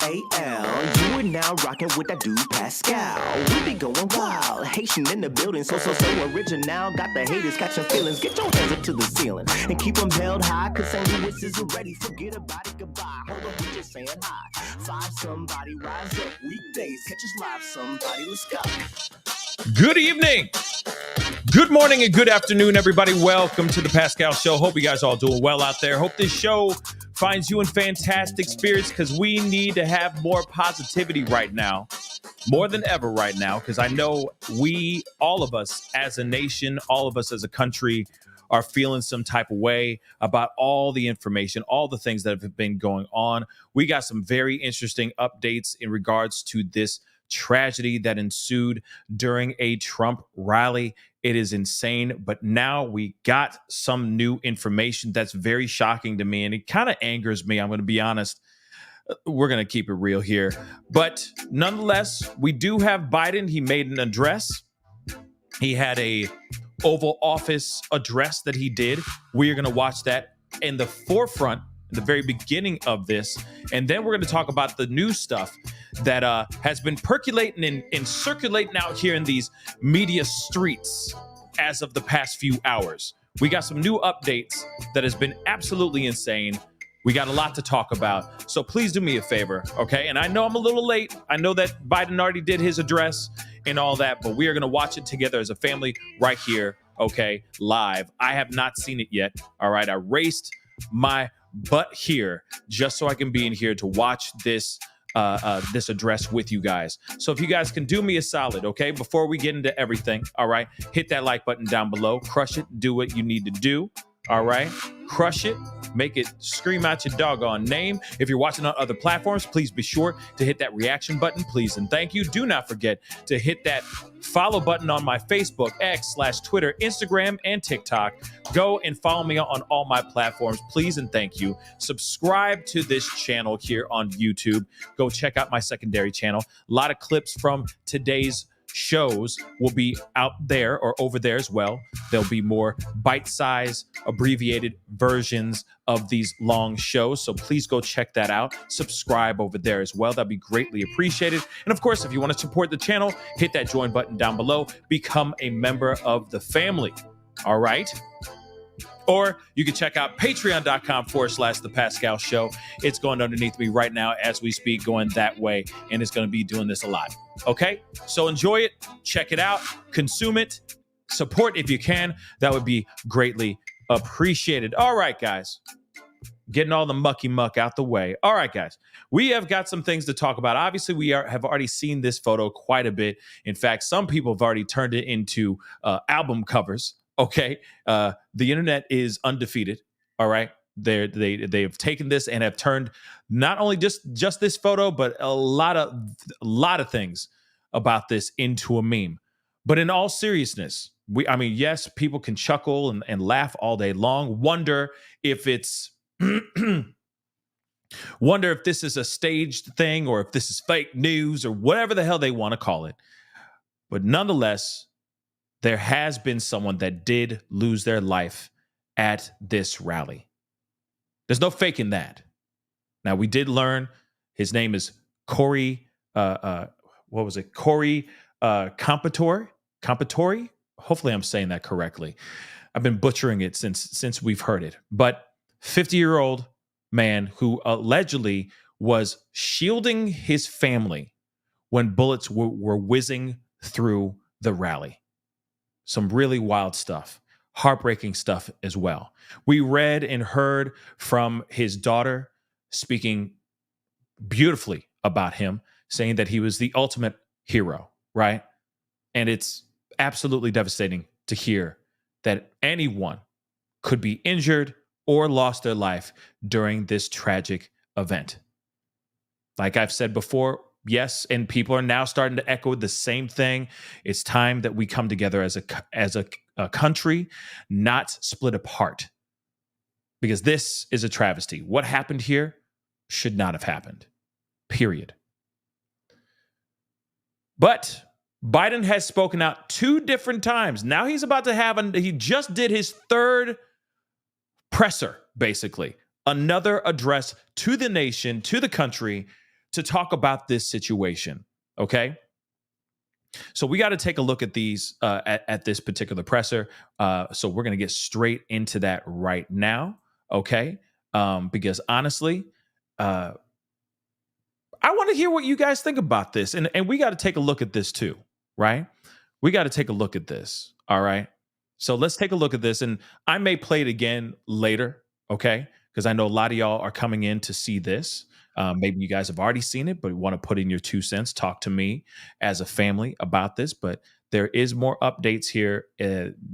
You are now rocking with that dude Pascal. We be going wild, Haitian in the building, so original. Got the haters catching feelings. Get your hands up to the ceiling and keep them held high, cause St. Louis isn't ready. Forget about it, goodbye. Hold up, we just saying hi. Five somebody, rise up weekdays. Catch us live, somebody, let's go. Good evening, good morning, and good afternoon, everybody. Welcome to the Pascal Show. Hope you guys all doing well out there. Hope this show finds you in fantastic spirits, because we need to have more positivity right now, more than ever right now, because I know all of us as a nation, all of us as a country are feeling some type of way about all the information, all the things that have been going on. We got some very interesting updates in regards to this tragedy that ensued during a Trump rally. It is insane, but now we got some new information that's very shocking to me, and it kind of angers me. I'm going to be honest. We're going to keep it real here. But nonetheless, we do have Biden. He made an address. He had a Oval Office address that he did. We are going to watch that in the forefront, in the very beginning of this. And then we're going to talk about the new stuff that has been percolating and circulating out here in these media streets as of the past few hours. We got some new updates that has been absolutely insane. We got a lot to talk about. So please do me a favor, okay? And I know I'm a little late. I know that Biden already did his address and all that, but we are going to watch it together as a family right here, okay, live. I have not seen it yet, all right? I raced my butt here just so I can be in here to watch this address with you guys. So if you guys can do me a solid, okay, before we get into everything, all right, hit that like button down below, crush it, do what you need to do, all right, crush it, make it scream out your doggone name. If you're watching on other platforms, please be sure to hit that reaction button, please, and thank you. Do not forget to hit that follow button on my Facebook, X/Twitter, Instagram, and TikTok. Go and follow me on all my platforms, please, and thank you. Subscribe to this channel here on YouTube. Go check out my secondary channel. A lot of clips from today's shows will be out there or over there as well. There'll be more bite-sized, abbreviated versions of these long shows, so please go check that out. Subscribe over there as well. That'd be greatly appreciated. And of course, if you want to support the channel, hit that join button down below. Become a member of the family. All right? Or you can check out patreon.com/The Pascal Show. It's going underneath me right now as we speak, going that way, and it's going to be doing this a lot. Okay? So enjoy it, check it out, consume it, support if you can. That would be greatly appreciated. All right, guys. Getting all the mucky muck out the way. All right, guys. We have got some things to talk about. Obviously, we have already seen this photo quite a bit. In fact, some people have already turned it into album covers. Okay, the internet is undefeated. All right, they have taken this and have turned not only just this photo, but a lot of things about this into a meme. But in all seriousness, yes, people can chuckle and laugh all day long. Wonder if it's wonder if this is a staged thing or if this is fake news or whatever the hell they want to call it. But nonetheless, there has been someone that did lose their life at this rally. There's no faking that. Now, we did learn his name is Corey, Corey Compatore? Hopefully I'm saying that correctly. I've been butchering it since we've heard it. But 50-year-old man who allegedly was shielding his family when bullets were whizzing through the rally. Some really wild stuff, heartbreaking stuff as well. We read and heard from his daughter speaking beautifully about him, saying that he was the ultimate hero, right? And it's absolutely devastating to hear that anyone could be injured or lost their life during this tragic event. Like I've said before, yes, and people are now starting to echo the same thing. It's time that we come together as a country, not split apart. Because this is a travesty. What happened here should not have happened. Period. But Biden has spoken out 2 different times. Now he's about to he just did his 3rd presser, basically. Another address to the nation, to the country, to talk about this situation. Okay. So we got to take a look at these at this particular presser. So we're going to get straight into that right now. Okay. Because honestly, I want to hear what you guys think about this. And we got to take a look at this too, right? We got to take a look at this. All right. So let's take a look at this. And I may play it again later. Okay. Because I know a lot of y'all are coming in to see this. Maybe you guys have already seen it, but want to put in your 2 cents, talk to me as a family about this. But there is more updates here.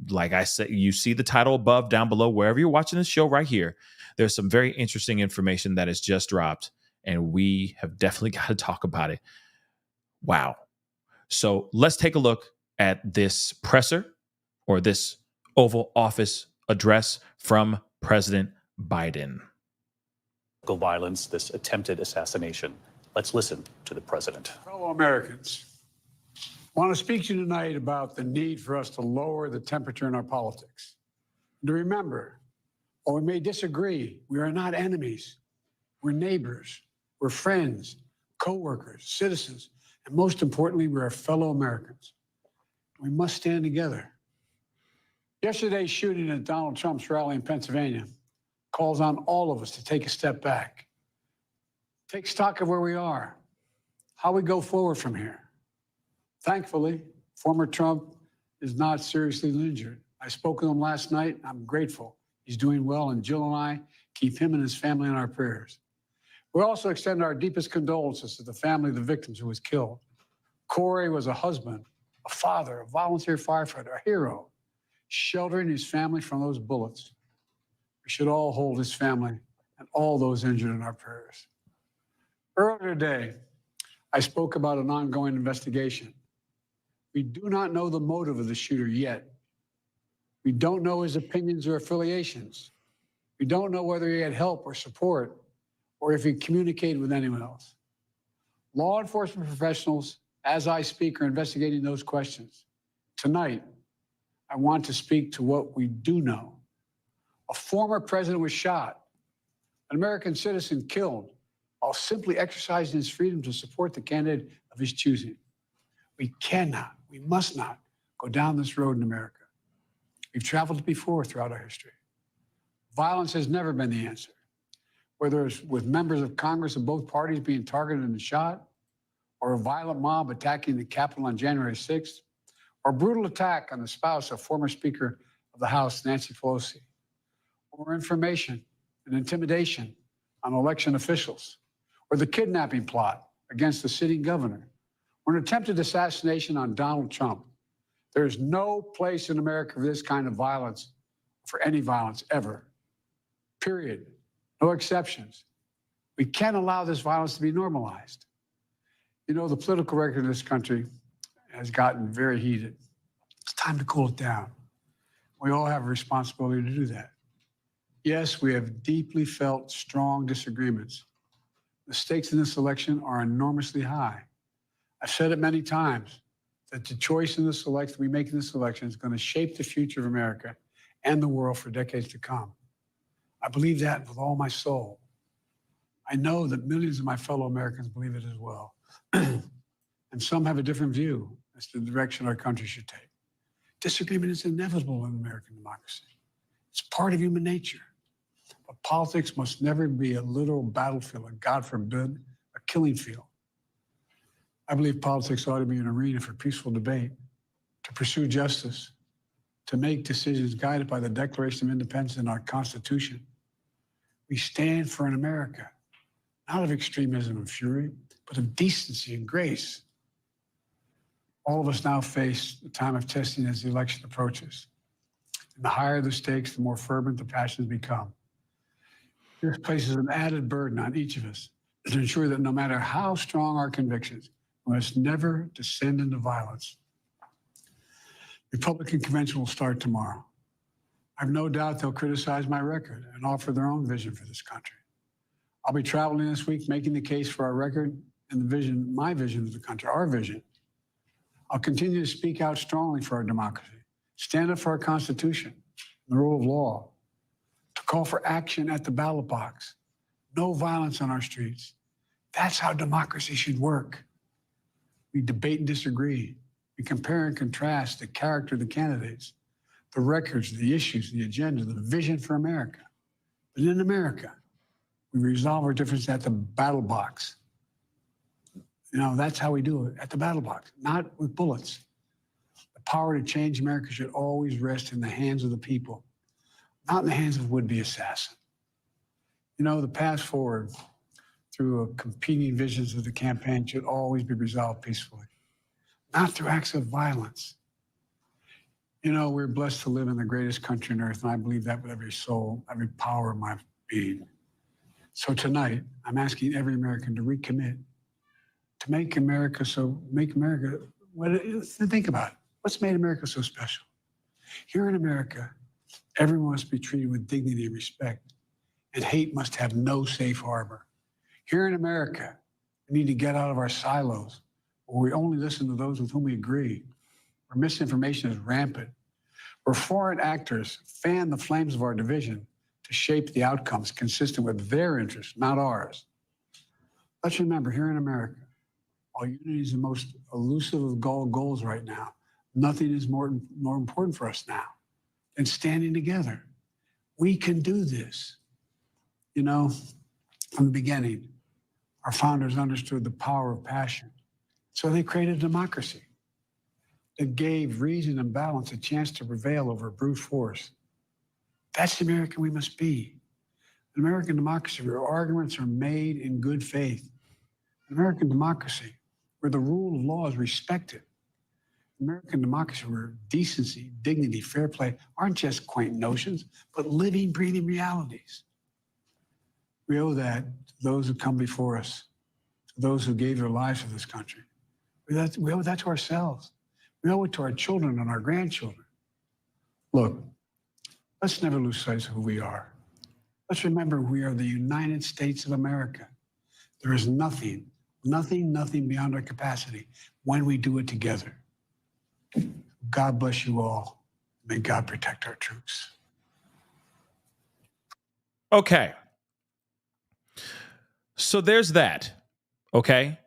Like I said, you see the title above, down below, wherever you're watching this show right here. There's some very interesting information that has just dropped, and we have definitely got to talk about it. Wow. So let's take a look at this presser, or this Oval Office address from President Biden. Violence, this attempted assassination. Let's listen to the president. Fellow Americans, I want to speak to you tonight about the need for us to lower the temperature in our politics. And to remember, while we may disagree, we are not enemies. We're neighbors, we're friends, co-workers, citizens, and most importantly, we're our fellow Americans. We must stand together. Yesterday's shooting at Donald Trump's rally in Pennsylvania calls on all of us to take a step back, take stock of where we are, how we go forward from here. Thankfully, former Trump is not seriously injured. I spoke with him last night. I'm grateful. He's doing well, and Jill and I keep him and his family in our prayers. We also extend our deepest condolences to the family of the victims who was killed. Corey was a husband, a father, a volunteer firefighter, a hero, sheltering his family from those bullets. We should all hold his family and all those injured in our prayers. Earlier today, I spoke about an ongoing investigation. We do not know the motive of the shooter yet. We don't know his opinions or affiliations. We don't know whether he had help or support, or if he communicated with anyone else. Law enforcement professionals, as I speak, are investigating those questions. Tonight, I want to speak to what we do know. A former president was shot, an American citizen killed, while simply exercising his freedom to support the candidate of his choosing. We cannot, we must not go down this road in America. We've traveled before throughout our history. Violence has never been the answer. Whether it's with members of Congress of both parties being targeted and shot, or a violent mob attacking the Capitol on January 6th, or a brutal attack on the spouse of former Speaker of the House, Nancy Pelosi, or information and intimidation on election officials, or the kidnapping plot against the sitting governor, or an attempted assassination on Donald Trump. There is no place in America for this kind of violence, for any violence ever. Period. No exceptions. We can't allow this violence to be normalized. You know, the political record in this country has gotten very heated. It's time to cool it down. We all have a responsibility to do that. Yes, we have deeply felt strong disagreements. The stakes in this election are enormously high. I've said it many times that the choice in this election we make in this election is going to shape the future of America and the world for decades to come. I believe that with all my soul. I know that millions of my fellow Americans believe it as well. And some have a different view as to the direction our country should take. Disagreement is inevitable in American democracy. It's part of human nature. But politics must never be a literal battlefield, or God forbid, a killing field. I believe politics ought to be an arena for peaceful debate, to pursue justice, to make decisions guided by the Declaration of Independence and our Constitution. We stand for an America, not of extremism and fury, but of decency and grace. All of us now face the time of testing as the election approaches. And the higher the stakes, the more fervent the passions become. This places an added burden on each of us to ensure that no matter how strong our convictions, we must never descend into violence. The Republican convention will start tomorrow. I have no doubt they'll criticize my record and offer their own vision for this country. I'll be traveling this week making the case for our record and the vision, my vision of the country, our vision. I'll continue to speak out strongly for our democracy, stand up for our Constitution, and the rule of law, to call for action at the ballot box, no violence on our streets, That's how democracy should work. We debate and disagree. We compare and contrast the character of the candidates, the records, the issues, the agenda, the vision for America. But in America, we resolve our differences at the battle box. That's how we do it, at the battle box, not with bullets. The power to change America should always rest in the hands of the people, not in the hands of would-be assassins. The path forward through competing visions of the campaign should always be resolved peacefully, not through acts of violence. We're blessed to live in the greatest country on earth, and I believe that with every soul, every power of my being. So tonight, I'm asking every American to recommit to think about it. What's made America so special? Here in America, everyone must be treated with dignity and respect, and hate must have no safe harbor. Here in America, we need to get out of our silos, where we only listen to those with whom we agree, where misinformation is rampant, where foreign actors fan the flames of our division to shape the outcomes consistent with their interests, not ours. Let's remember, here in America, while unity is the most elusive of goals right now, nothing is more important for us now than standing together. We can do this. From the beginning, our founders understood the power of passion. So they created a democracy that gave reason and balance a chance to prevail over brute force. That's the American we must be. An American democracy where arguments are made in good faith. An American democracy where the rule of law is respected. An American democracy where decency, dignity, fair play aren't just quaint notions, but living, breathing realities. We owe that to those who come before us, to those who gave their lives for this country. We owe that to ourselves. We owe it to our children and our grandchildren. Look, let's never lose sight of who we are. Let's remember we are the United States of America. There is nothing beyond our capacity when we do it together. God bless you all. May God protect our troops. Okay. So there's that. Okay.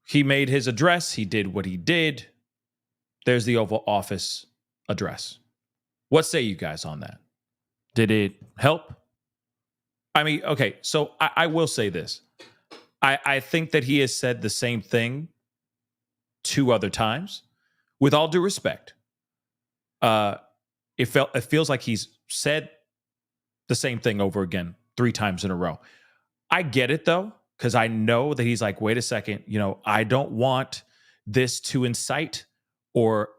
He made his address. He did what he did. There's the Oval Office address. What say you guys on that? Did it help? I mean, okay, so I will say this. I think that he has said the same thing 2 other times. With all due respect, it feels like he's said the same thing over again 3 times in a row. I get it, though, because I know that he's like, wait a second, I don't want this to incite or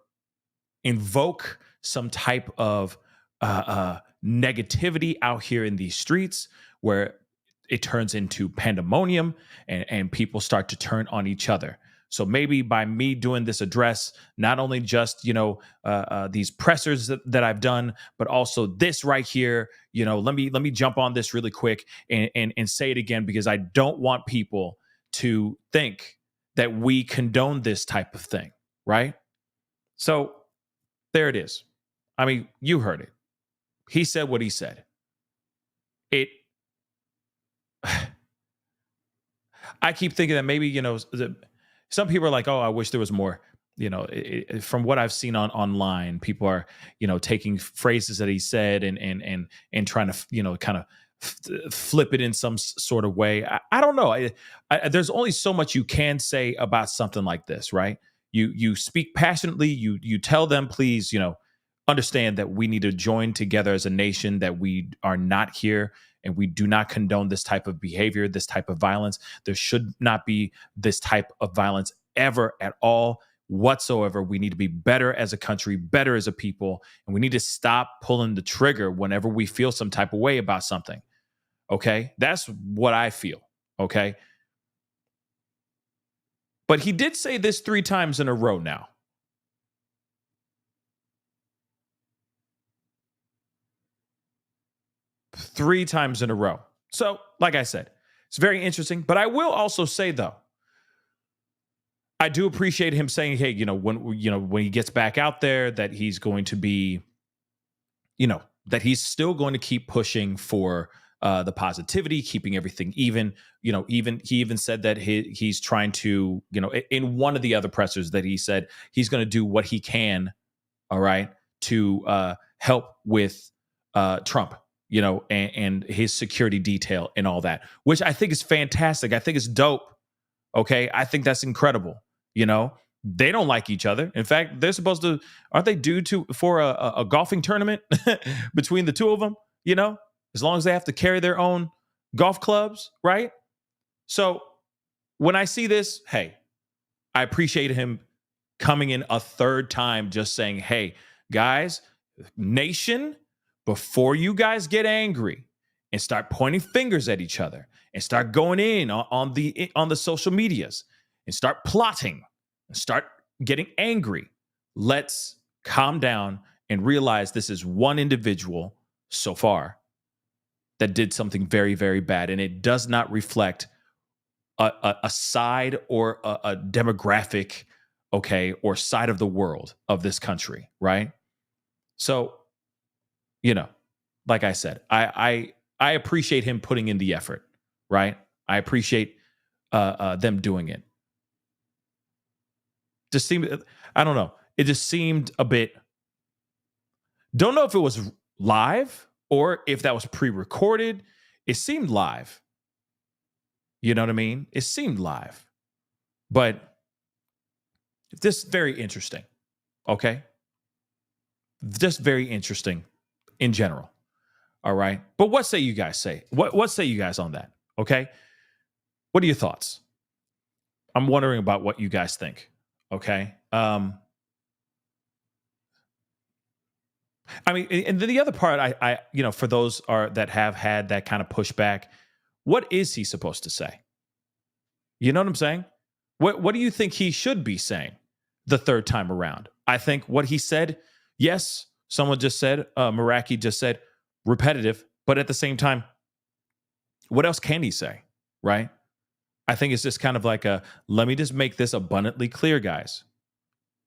invoke some type of negativity out here in these streets where it turns into pandemonium and people start to turn on each other. So maybe by me doing this address, not only just, these pressers that I've done, but also this right here, let me jump on this really quick and say it again, because I don't want people to think that we condone this type of thing, right? So there it is. I mean, you heard it. He said what he said. I keep thinking that maybe, some people are like, oh, I wish there was more. From what I've seen online, people are, taking phrases that he said and trying to, kind of flip it in some sort of way. I don't know. There's only so much you can say about something like this, right? You speak passionately. You tell them, please, understand that we need to join together as a nation, that we are not here and we do not condone this type of behavior, this type of violence. There should not be this type of violence ever at all whatsoever. We need to be better as a country, better as a people, and we need to stop pulling the trigger whenever we feel some type of way about something. Okay? That's what I feel. Okay? But he did say this 3 times in a row now. Three times in a row. So, like I said, it's very interesting. But I will also say, though, I do appreciate him saying, hey, when he gets back out there, that he's going to be, that he's still going to keep pushing for the positivity, keeping everything even. He even said that he's trying to, in one of the other pressers that he said he's going to do what he can, all right, to help with Trump, and his security detail and all that, which I think is fantastic. I think it's dope. Okay, I think that's incredible. They don't like each other. In fact, they're supposed to, aren't they due for a golfing tournament between the two of them? As long as they have to carry their own golf clubs, right? So when I see this, hey, I appreciate him coming in a third time, just saying, hey, guys, nation, before you guys get angry and start pointing fingers at each other and start going in on the social medias and start plotting and start getting angry, let's calm down and realize this is one individual so far that did something very, very bad. And it does not reflect a side or a demographic, okay, or side of the world of this country, right? So, like I said, I appreciate him putting in the effort, right? I appreciate them doing it. Just seemed, I don't know. It just seemed a bit, don't know if it was live or if that was pre-recorded. It seemed live. You know what I mean? It seemed live. But this is very interesting. Okay? Just very interesting in general. All right? But what say you guys say? What say you guys on that? Okay? What are your thoughts? I'm wondering about what you guys think. Okay? I mean, and the other part, I for those that have had that kind of pushback, what is he supposed to say? You know what I'm saying? What do you think he should be saying the third time around? I think what he said, yes, someone just said, Meraki just said, repetitive, but at the same time, what else can he say, right? I think it's just kind of like let me just make this abundantly clear, guys.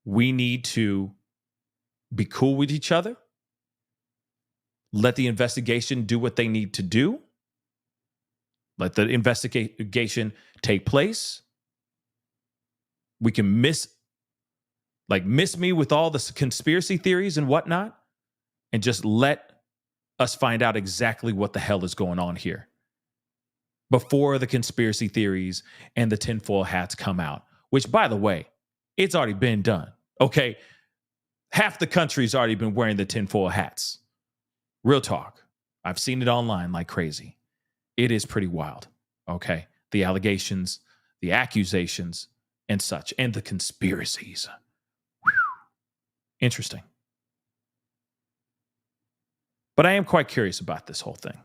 We need to be cool with each other. Let the investigation do what they need to do. Let the investigation take place. We can miss me with all the conspiracy theories and whatnot, and just let us find out exactly what the hell is going on here before the conspiracy theories and the tinfoil hats come out, which, by the way, it's already been done. Okay. Half the country's already been wearing the tinfoil hats. Real talk. I've seen it online like crazy. It is pretty wild. Okay. The allegations, the accusations, and such, and the conspiracies. Whew. Interesting. But I am quite curious about this whole thing,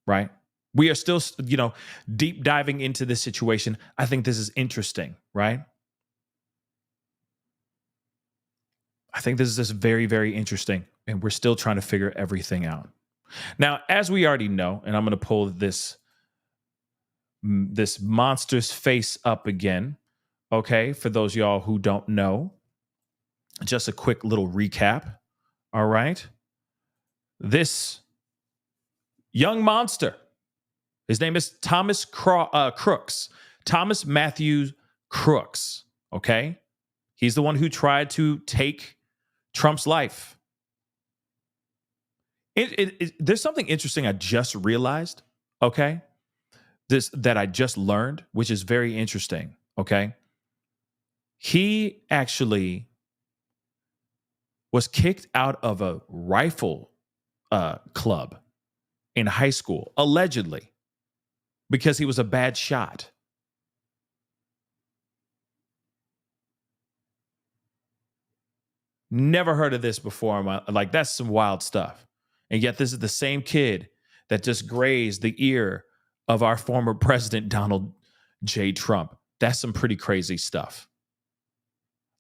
right? We are still, deep diving into this situation. I think this is interesting, right? I think this is just very, very interesting, and we're still trying to figure everything out. Now, as we already know, and I'm going to pull this monster's face up again, okay, for those of y'all who don't know, just a quick little recap, all right? This young monster, his name is Thomas Crooks, Thomas Matthew Crooks, okay? He's the one who tried to take Trump's life. There's something interesting I just realized, okay? That I just learned, which is very interesting, okay? He actually was kicked out of a rifle club in high school, allegedly, because he was a bad shot. Never heard of this before. Like, that's some wild stuff. And yet this is the same kid that just grazed the ear of our former president, Donald J. Trump. That's some pretty crazy stuff.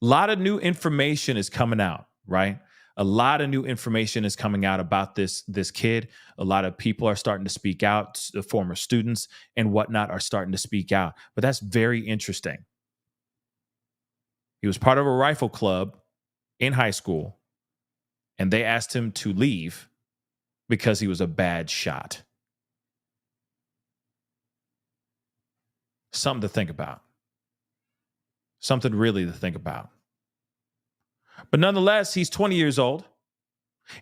A lot of new information is coming out, right? A lot of new information is coming out about this kid. A lot of people are starting to speak out. The former students and whatnot are starting to speak out. But that's very interesting. He was part of a rifle club in high school, and they asked him to leave because he was a bad shot. Something to think about. Something really to think about. But nonetheless, he's 20 years old.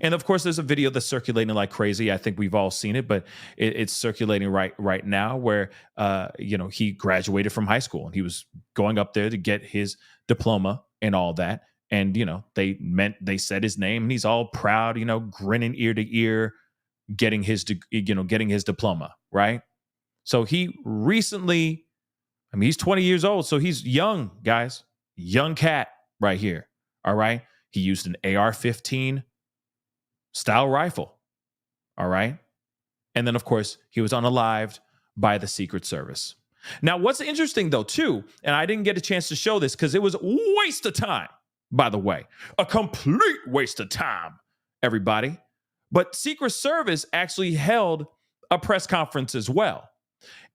And of course, there's a video that's circulating like crazy. I think we've all seen it, but it's circulating right now where, he graduated from high school and he was going up there to get his diploma and all that. And, they said his name and he's all proud, grinning ear to ear, getting his diploma, right? So he recently, he's 20 years old. So he's young, guys, young cat right here. All right. He used an AR-15 style rifle. All right. And then, of course, he was unalived by the Secret Service. Now, what's interesting, though, too, and I didn't get a chance to show this because it was a waste of time, by the way, a complete waste of time, everybody. But Secret Service actually held a press conference as well.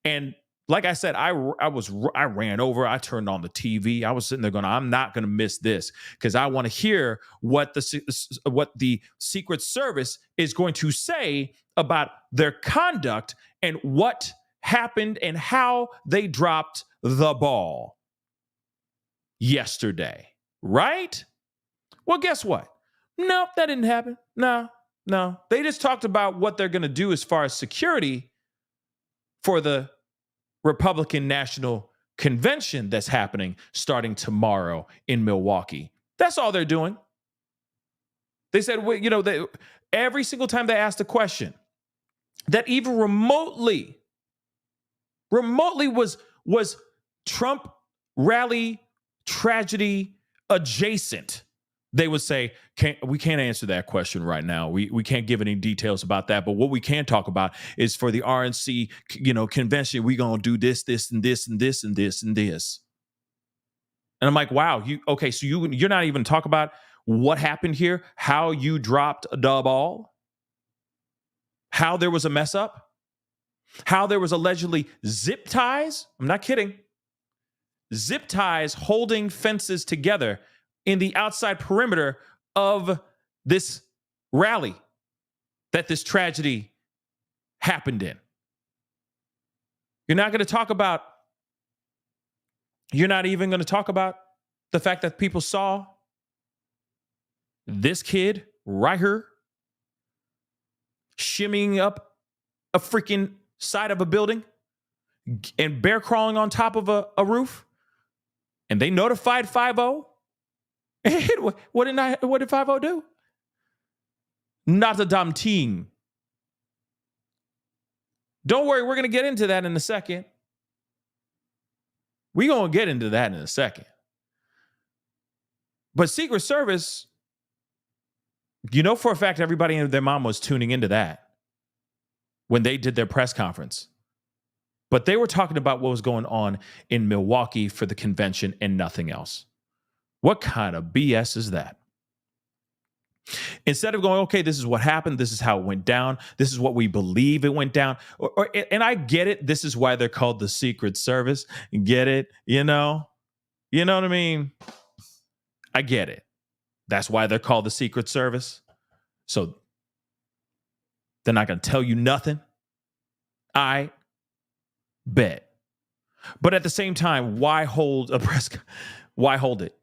And like I said, I ran over, I turned on the TV. I was sitting there going, I'm not going to miss this because I want to hear what the Secret Service is going to say about their conduct and what happened and how they dropped the ball yesterday, right? Well, guess what? No, that didn't happen. No. They just talked about what they're going to do as far as security for the Republican National Convention that's happening starting tomorrow in Milwaukee. That's all they're doing. They said, every single time they asked a question that even remotely was Trump rally tragedy adjacent, they would say, we can't answer that question right now. We can't give any details about that. But what we can talk about is for the RNC, convention, we're going to do this, this, and this, and this, and this, and this. And I'm like, wow, so you're not even talking about what happened here, how you dropped the ball, how there was a mess up, how there was allegedly zip ties. I'm not kidding. Zip ties holding fences together in the outside perimeter of this rally that this tragedy happened in. You're not even going to talk about the fact that people saw this kid right here shimmying up a freaking side of a building and bear crawling on top of a roof. And they notified 5-0. What did 5-0 do? Not a damn thing. Don't worry, we're going to get into that in a second. We're going to get into that in a second. But Secret Service, for a fact, everybody and their mom was tuning into that when they did their press conference. But they were talking about what was going on in Milwaukee for the convention and nothing else. What kind of BS is that? Instead of going, okay, this is what happened. This is how it went down. This is what we believe it went down. And I get it. This is why they're called the Secret Service. Get it? You know what I mean? I get it. That's why they're called the Secret Service. So they're not going to tell you nothing. I bet. But at the same time, why hold a press? Why hold it?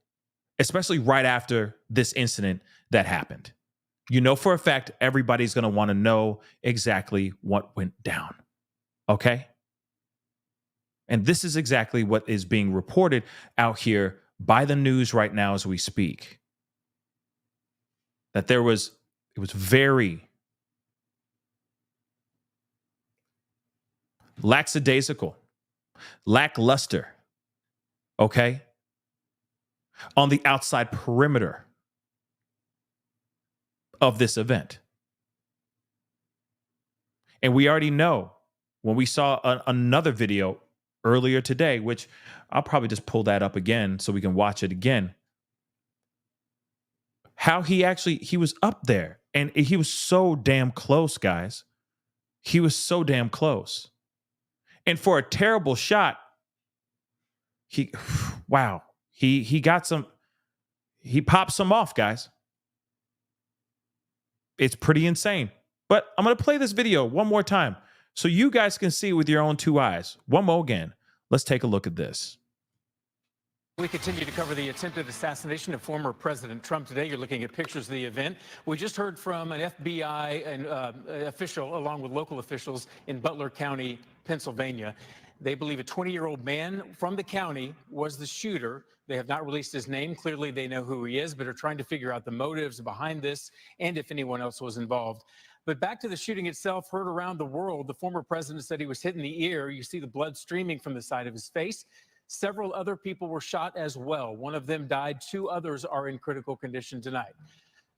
Especially right after this incident that happened. For a fact, everybody's going to want to know exactly what went down. Okay? And this is exactly what is being reported out here by the news right now as we speak. That it was very lackadaisical, lackluster, okay, on the outside perimeter of this event. And we already know when we saw another video earlier today, which I'll probably just pull that up again so we can watch it again, how he was up there and he was so damn close, guys. He was so damn close. And for a terrible shot, he popped some off, guys. It's pretty insane. But I'm going to play this video one more time so you guys can see with your own two eyes. One more again. Let's take a look at this. We continue to cover the attempted assassination of former President Trump today. You're looking at pictures of the event. We just heard from an FBI official, along with local officials in Butler County, Pennsylvania. They believe a 20-year-old man from the county was the shooter. They have not released his name. Clearly, they know who he is, but are trying to figure out the motives behind this and if anyone else was involved. But back to the shooting itself, heard around the world. The former president said he was hit in the ear. You see the blood streaming from the side of his face. Several other people were shot as well. One of them died. 2 others are in critical condition tonight.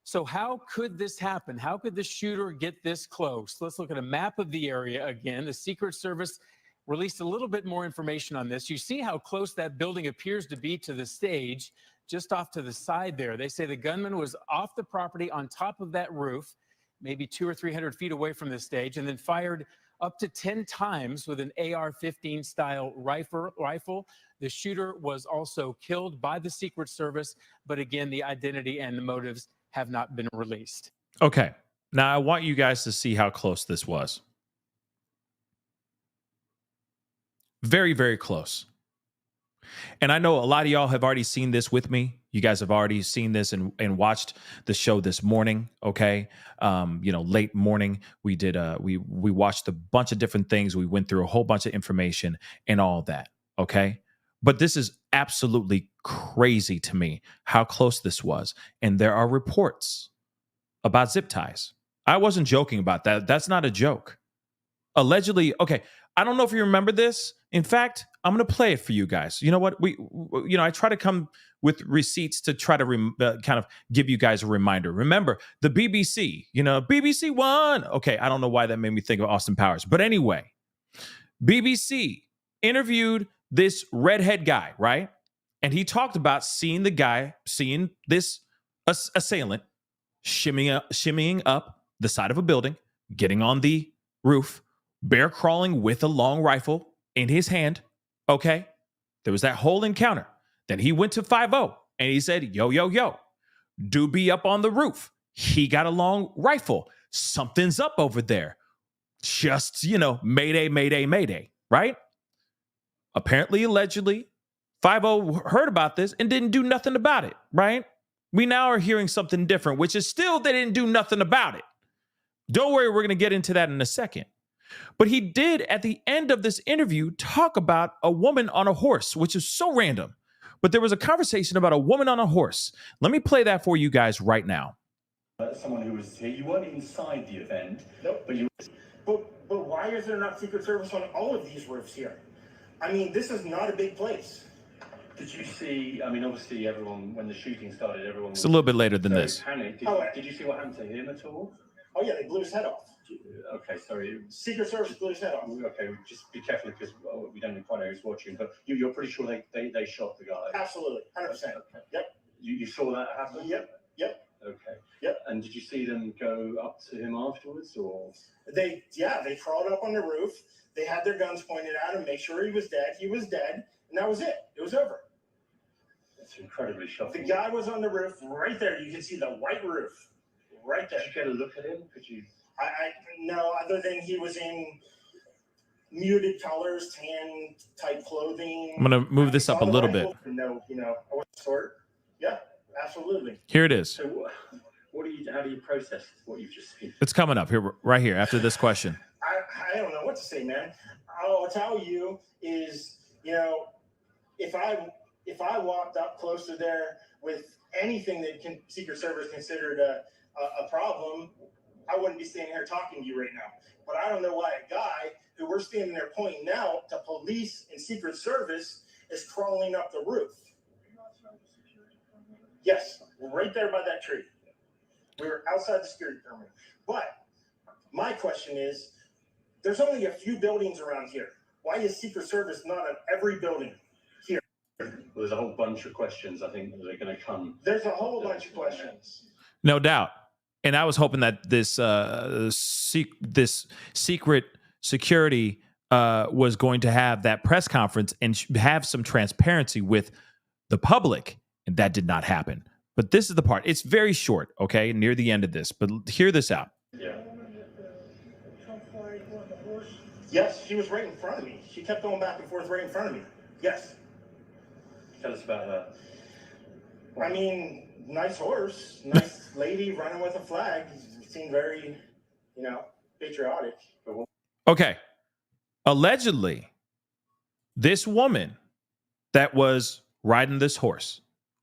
So how could this happen? How could the shooter get this close? Let's look at a map of the area again. The Secret Service released a little bit more information on this. You see how close that building appears to be to the stage, just off to the side there. They say the gunman was off the property on top of that roof, maybe 200 or 300 feet away from the stage, and then fired up to 10 times with an AR-15 style rifle. The shooter was also killed by the Secret Service, but again, the identity and the motives have not been released. Okay, now I want you guys to see how close this was. Very, very close. And I know a lot of y'all have already seen this with me. You guys have already seen this and watched the show this morning. Okay. Late morning, we did, we watched a bunch of different things. We went through a whole bunch of information and all that. Okay. But this is absolutely crazy to me how close this was. And there are reports about zip ties. I wasn't joking about that. That's not a joke. Allegedly. Okay. I don't know if you remember this. In fact, I'm going to play it for you guys. You know what? I try to come with receipts to try to kind of give you guys a reminder. Remember the BBC, BBC One. Okay. I don't know why that made me think of Austin Powers, but anyway, BBC interviewed this redhead guy, right? And he talked about seeing this assailant shimmying up the side of a building, getting on the roof, bear crawling with a long rifle in his hand. Okay. There was that whole encounter. Then he went to 5-0 and he said, yo, do be up on the roof. He got a long rifle. Something's up over there. Just, mayday, right? Apparently, allegedly, 5-0 heard about this and didn't do nothing about it, right? We now are hearing something different, which is still they didn't do nothing about it. Don't worry, we're going to get into that in a second. But he did, at the end of this interview, talk about a woman on a horse, which is so random. But there was a conversation about a woman on a horse. Let me play that for you guys right now. Someone who was here, you weren't inside the event. Nope. But you. But why is there not Secret Service on all of these roofs here? I mean, this is not a big place. Did you see? I mean, obviously, everyone when the shooting started, everyone. It's a little bit later than this. Panicked. Did you see what happened to him at all? Oh yeah, they blew his head off. Okay, sorry. Secret Service blew his head off. Okay, just be careful because we don't quite know who's watching. But you're pretty sure they shot the guy. Absolutely, 100%. Okay. Yep. You saw that happen? Yep. Okay. Yep. And did you see them go up to him afterwards, or? They crawled up on the roof. They had their guns pointed at him, make sure he was dead. He was dead, and that was it. It was over. That's incredibly shocking. The guy was on the roof right there. You can see the white roof right there. Did you get a look at him? Could you? No, other than he was in muted colors, tan type clothing. I'm going to move this up a little bit. No, sort. Yeah, absolutely. Here it is. So how do you process what you've just seen? It's coming up here, right here, after this question. I don't know what to say, man. All I'll tell you is, if I walked up close to there with anything that Secret Service considered a problem, I wouldn't be standing here talking to you right now. But I don't know why a guy who we're standing there pointing out to police and Secret Service is crawling up the roof. Yes, right there by that tree. We were outside the security perimeter. But my question is, there's only a few buildings around here. Why is Secret Service not on every building here? Well, there's a whole bunch of questions I think that are going to come. There's a whole bunch of questions. No doubt. And I was hoping that this secret security was going to have that press conference and have some transparency with the public. And that did not happen. But this is the part. It's very short, okay, near the end of this. But hear this out. Yeah. Yes, she was right in front of me. She kept going back and forth right in front of me. Yes. Tell us about her. I mean, nice horse, nice lady running with a flag. Seemed very, patriotic. Okay. Allegedly, this woman that was riding this horse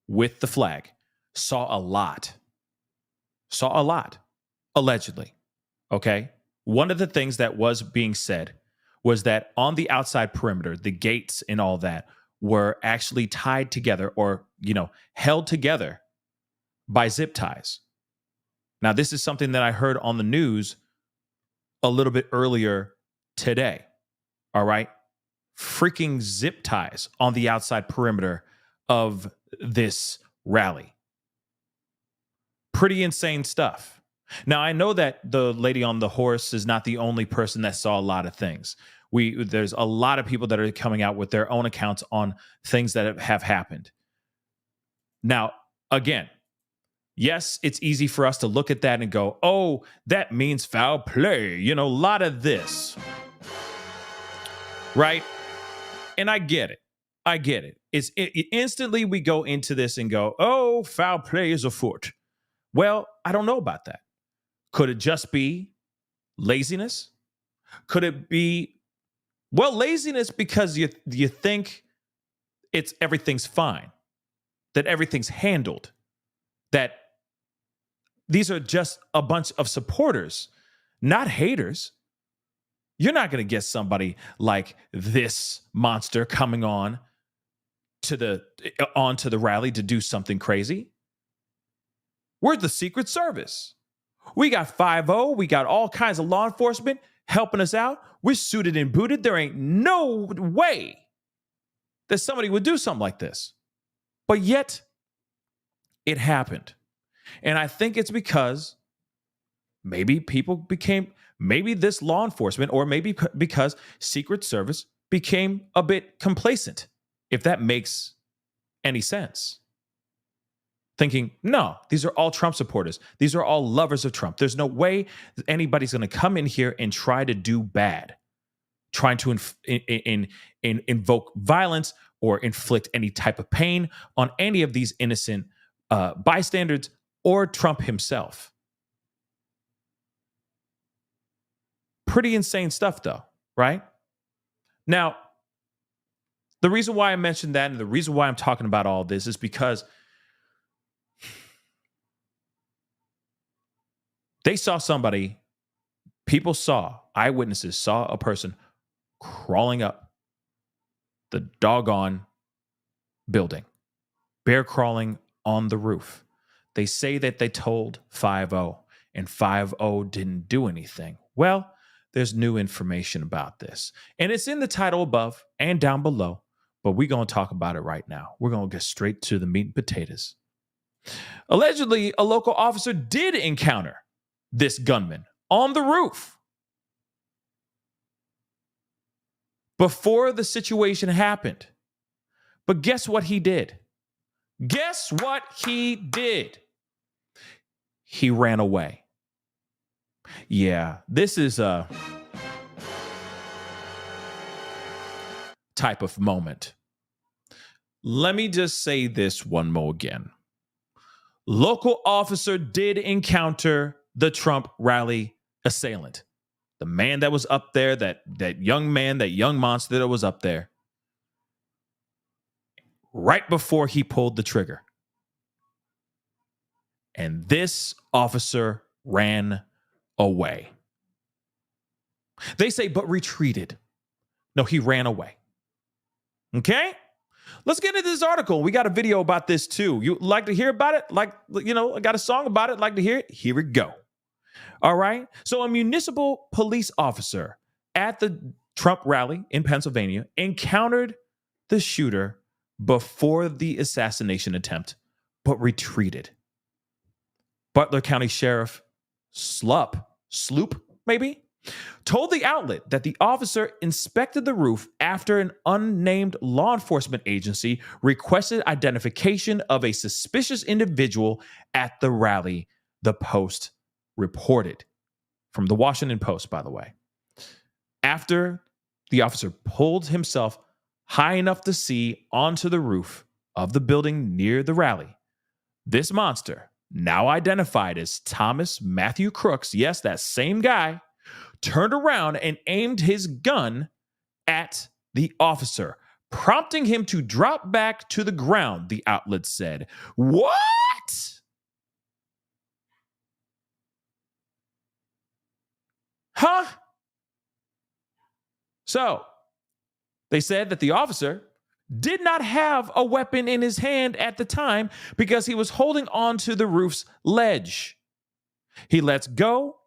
with the flag saw a lot, allegedly. Okay. One of the things that was being said was that on the outside perimeter, the gates and all that were actually tied together or, held together by zip ties. Now, this is something that I heard on the news a little bit earlier today. All right. Freaking zip ties on the outside perimeter of this rally. Pretty insane stuff. Now, I know that the lady on the horse is not the only person that saw a lot of things. There's a lot of people that are coming out with their own accounts on things that have happened. Now, again, yes, it's easy for us to look at that and go, oh, that means foul play. A lot of this. Right? And I get it. Instantly we go into this and go, oh, foul play is afoot. Well, I don't know about that. Could it just be laziness? Could it be, laziness because you think everything's fine, that everything's handled, that these are just a bunch of supporters, not haters. You're not going to get somebody like this monster coming onto the rally to do something crazy. We're the Secret Service. We got 5-0. We got all kinds of law enforcement helping us out. We're suited and booted. There ain't no way that somebody would do something like this. But yet, it happened. And I think it's because maybe this law enforcement, or maybe because Secret Service became a bit complacent, if that makes any sense. Thinking, no, these are all Trump supporters. These are all lovers of Trump. There's no way anybody's going to come in here and try to do bad, trying to invoke violence or inflict any type of pain on any of these innocent bystanders or Trump himself. Pretty insane stuff, though, right? Now, the reason why I mentioned that and the reason why I'm talking about all this is because they saw somebody, eyewitnesses saw a person crawling up the doggone building, bear crawling on the roof. They say that they told 5-0 and 5-0 didn't do anything. Well, there's new information about this, and it's in the title above and down below, but we're going to talk about it right now. We're going to get straight to the meat and potatoes. Allegedly, a local officer did encounter this gunman on the roof before the situation happened. But guess what he did? He ran away. Yeah, this is a type of moment. Let me just say this one more again. Local officer did encounter the Trump rally assailant. The man that was up there, that young man, that young monster that was up there, right before he pulled the trigger. And this officer ran away. They say, but retreated. No, he ran away. Okay? Let's get into this article. We got a video about this too. You like to hear about it? I got a song about it. Like to hear it? Here we go. All right. So a municipal police officer at the Trump rally in Pennsylvania encountered the shooter before the assassination attempt, but retreated. Butler County Sheriff Sloop, maybe, told the outlet that the officer inspected the roof after an unnamed law enforcement agency requested identification of a suspicious individual at the rally, the Post reported. From the Washington Post, by the way. After the officer pulled himself high enough to see onto the roof of the building near the rally, this monster, now identified as Thomas Matthew Crooks, yes, that same guy, turned around and aimed his gun at the officer, prompting him to drop back to the ground, the outlet said. What? Huh? So, they said that the officer did not have a weapon in his hand at the time because he was holding on to the roof's ledge. He lets go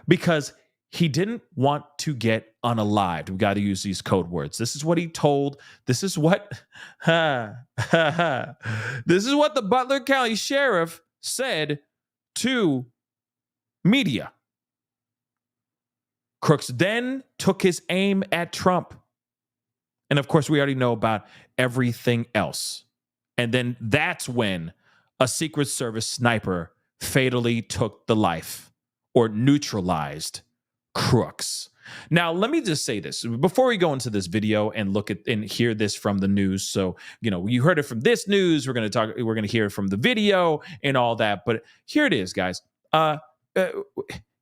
because he didn't want to get unalived. We've got to use these code words. This is what he told. This is what this is what the Butler County Sheriff said to media. Crooks then took his aim at Trump. And of course, we already know about everything else. And then that's when a Secret Service sniper fatally took the life or neutralized Crooks. Now, let me just say this before we go into this video and look at and hear this from the news. So, you heard it from this news. We're going to hear it from the video and all that. But here it is, guys.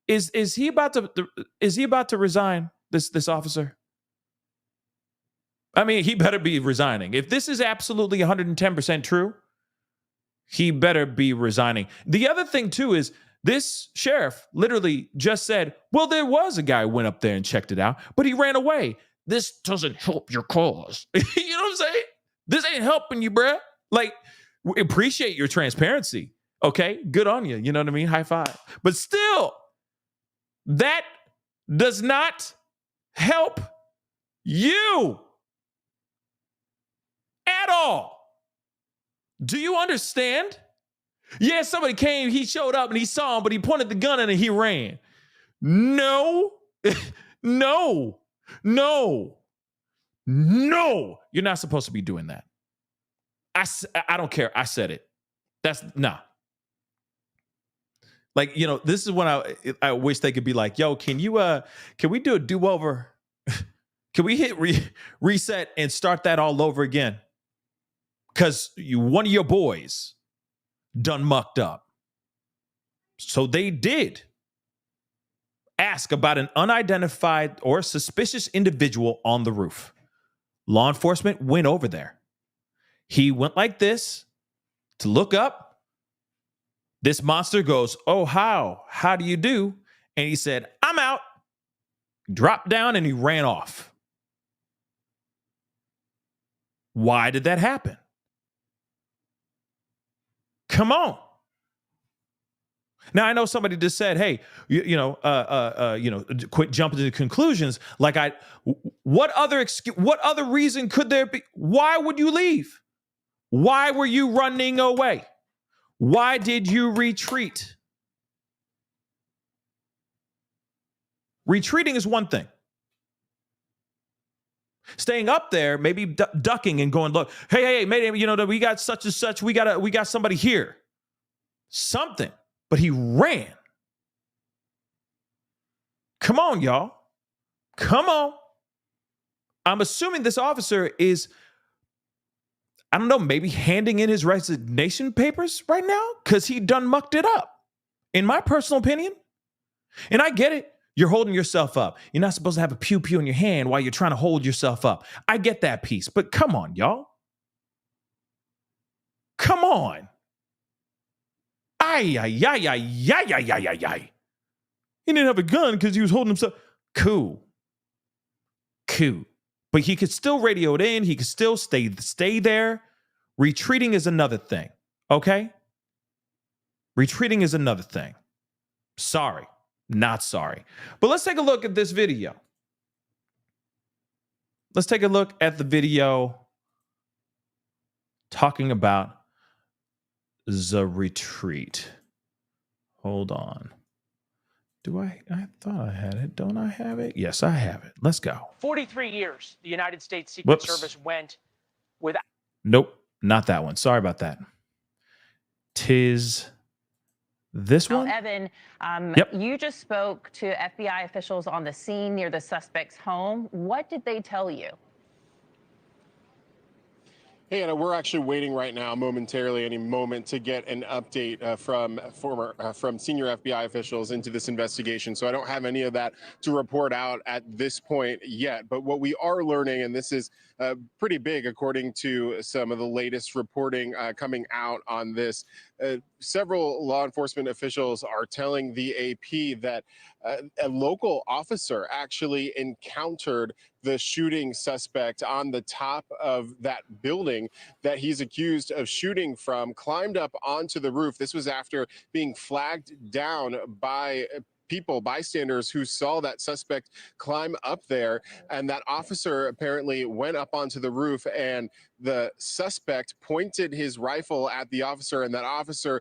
Is he about to resign, this officer? I mean, he better be resigning. If this is absolutely 110% true, he better be resigning. The other thing, too, is this sheriff literally just said, well, there was a guy who went up there and checked it out, but he ran away. This doesn't help your cause. You know what I'm saying? This ain't helping you, bruh. Like, appreciate your transparency. Okay? Good on you. You know what I mean? High five. But still, that does not help you at all. Do you understand? Yeah, somebody came, he showed up and he saw him, but he pointed the gun at him and he ran. No, no, no, no. You're not supposed to be doing that. I don't care. I said it. That's nah. Like, this is when I wish they could be like, yo, can we do a do-over? Can we hit reset and start that all over again? Because one of your boys done mucked up. So they did ask about an unidentified or suspicious individual on the roof. Law enforcement went over there. He went like this to look up. This monster goes, oh, how do you do? And he said, I'm out. Dropped down and he ran off. Why did that happen? Come on. Now, I know somebody just said, hey, quit jumping to conclusions. Like, what other reason could there be? Why would you leave? Why were you running away? Why did you retreat? Retreating is one thing. Staying up there, maybe ducking and going, look, hey, maybe, we got such and such. We got somebody here. Something. But he ran. Come on, y'all. Come on. I'm assuming this officer is, I don't know, maybe handing in his resignation papers right now because he done mucked it up, in my personal opinion. And I get it. You're holding yourself up. You're not supposed to have a pew-pew in your hand while you're trying to hold yourself up. I get that piece, but come on, y'all. Come on. Ay. He didn't have a gun because he was holding himself. Cool. But he could still radio it in. He could still stay there. Retreating is another thing, okay? Retreating is another thing. Sorry. Not sorry. But let's take a look at this video. Let's take a look at the video talking about the retreat. Hold on. I thought I had it. Don't I have it? Yes, I have it. Let's go. 43 years, the United States Secret Service went without. Nope, not that one. Sorry about that. 'Tis This one? Evan, Yep. you just spoke to FBI officials on the scene near the suspect's home. What did they tell you? Hey, Anna, we're actually waiting right now, momentarily, any moment, to get an update from senior FBI officials into this investigation. So I don't have any of that to report out at this point yet. But what we are learning, and this is pretty big according to some of the latest reporting coming out on this, several law enforcement officials are telling the AP that a local officer actually encountered the shooting suspect on the top of that building that he's accused of shooting from, climbed up onto the roof. This was after being flagged down by bystanders who saw that suspect climb up there. And that officer apparently went up onto the roof, and the suspect pointed his rifle at the officer, and that officer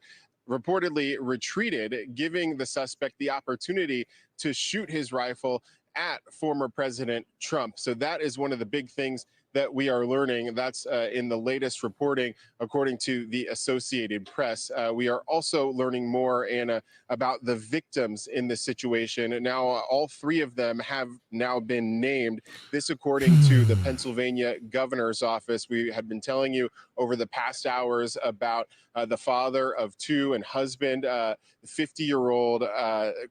reportedly retreated, giving the suspect the opportunity to shoot his rifle at former President Trump. So that is one of the big things that we are learning. That's in the latest reporting, according to the Associated Press. We are also learning more, Anna, about the victims in this situation. And now all three of them have now been named. This according to the Pennsylvania governor's office. We had been telling you over the past hours about the father of two and husband, 50-year-old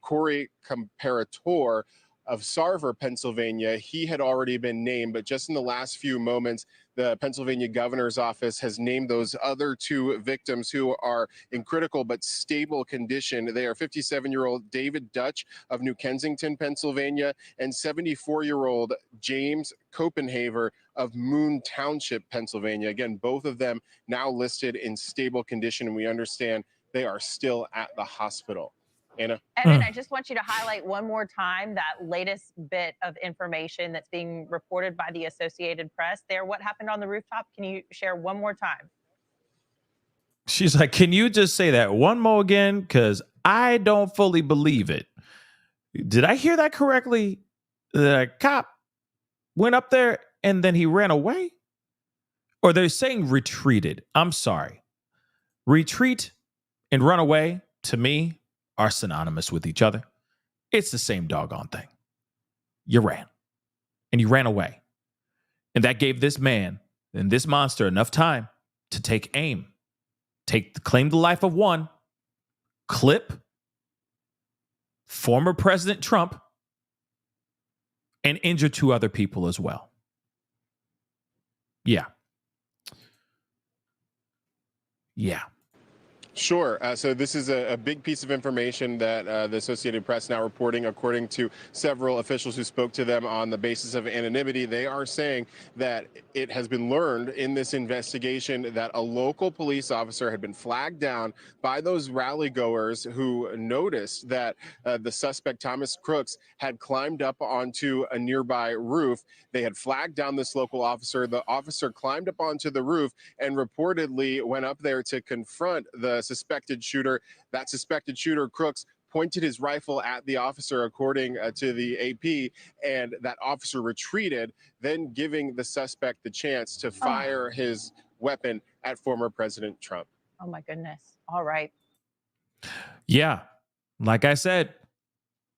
Corey Comparator of Sarver, Pennsylvania. He had already been named, but just in the last few moments, the Pennsylvania governor's office has named those other two victims who are in critical but stable condition. They are 57-year-old David Dutch of New Kensington, Pennsylvania, and 74-year-old James Copenhaver of Moon Township, Pennsylvania. Again, both of them now listed in stable condition, and we understand they are still at the hospital. Anna? Evan, I just want you to highlight one more time that latest bit of information that's being reported by the Associated Press there. What happened on the rooftop? Can you share one more time? She's like, can you just say that one more again? Because I don't fully believe it. Did I hear that correctly? The cop went up there and then he ran away? Or they're saying retreated. I'm sorry. Retreat and run away, to me, are synonymous with each other. It's the same doggone thing. You ran. And you ran away. And that gave this man and this monster enough time to take aim. Claim the life of one. Clip former President Trump. And injure two other people as well. Yeah. Yeah. Sure. So this is a big piece of information that the Associated Press now reporting, according to several officials who spoke to them on the basis of anonymity. They are saying that it has been learned in this investigation that a local police officer had been flagged down by those rally goers who noticed that the suspect, Thomas Crooks, had climbed up onto a nearby roof. They had flagged down this local officer. The officer climbed up onto the roof and reportedly went up there to confront the suspected shooter. That suspected shooter, Crooks, pointed his rifle at the officer, according to the AP, and that officer retreated, then giving the suspect the chance to fire his weapon at former President Trump. Oh, my goodness. All right. Yeah. Like I said,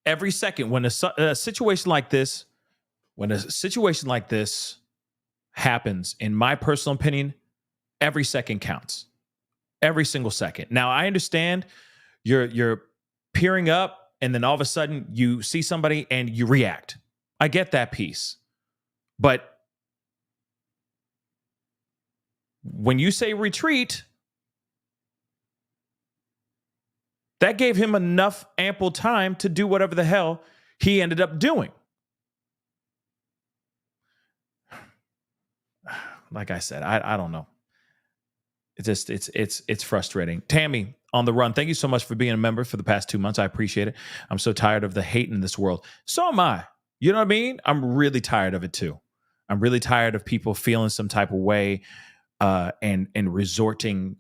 every second when a situation like this, happens, in my personal opinion, every second counts. Every single second. Now, I understand you're peering up and then all of a sudden you see somebody and you react. I get that piece. But when you say retreat, that gave him enough ample time to do whatever the hell he ended up doing. Like I said, I don't know. It's frustrating. Tammy on the run. Thank you so much for being a member for the past 2 months. I appreciate it. I'm so tired of the hate in this world. So am I. You know what I mean? I'm really tired of it too. I'm really tired of people feeling some type of way and resorting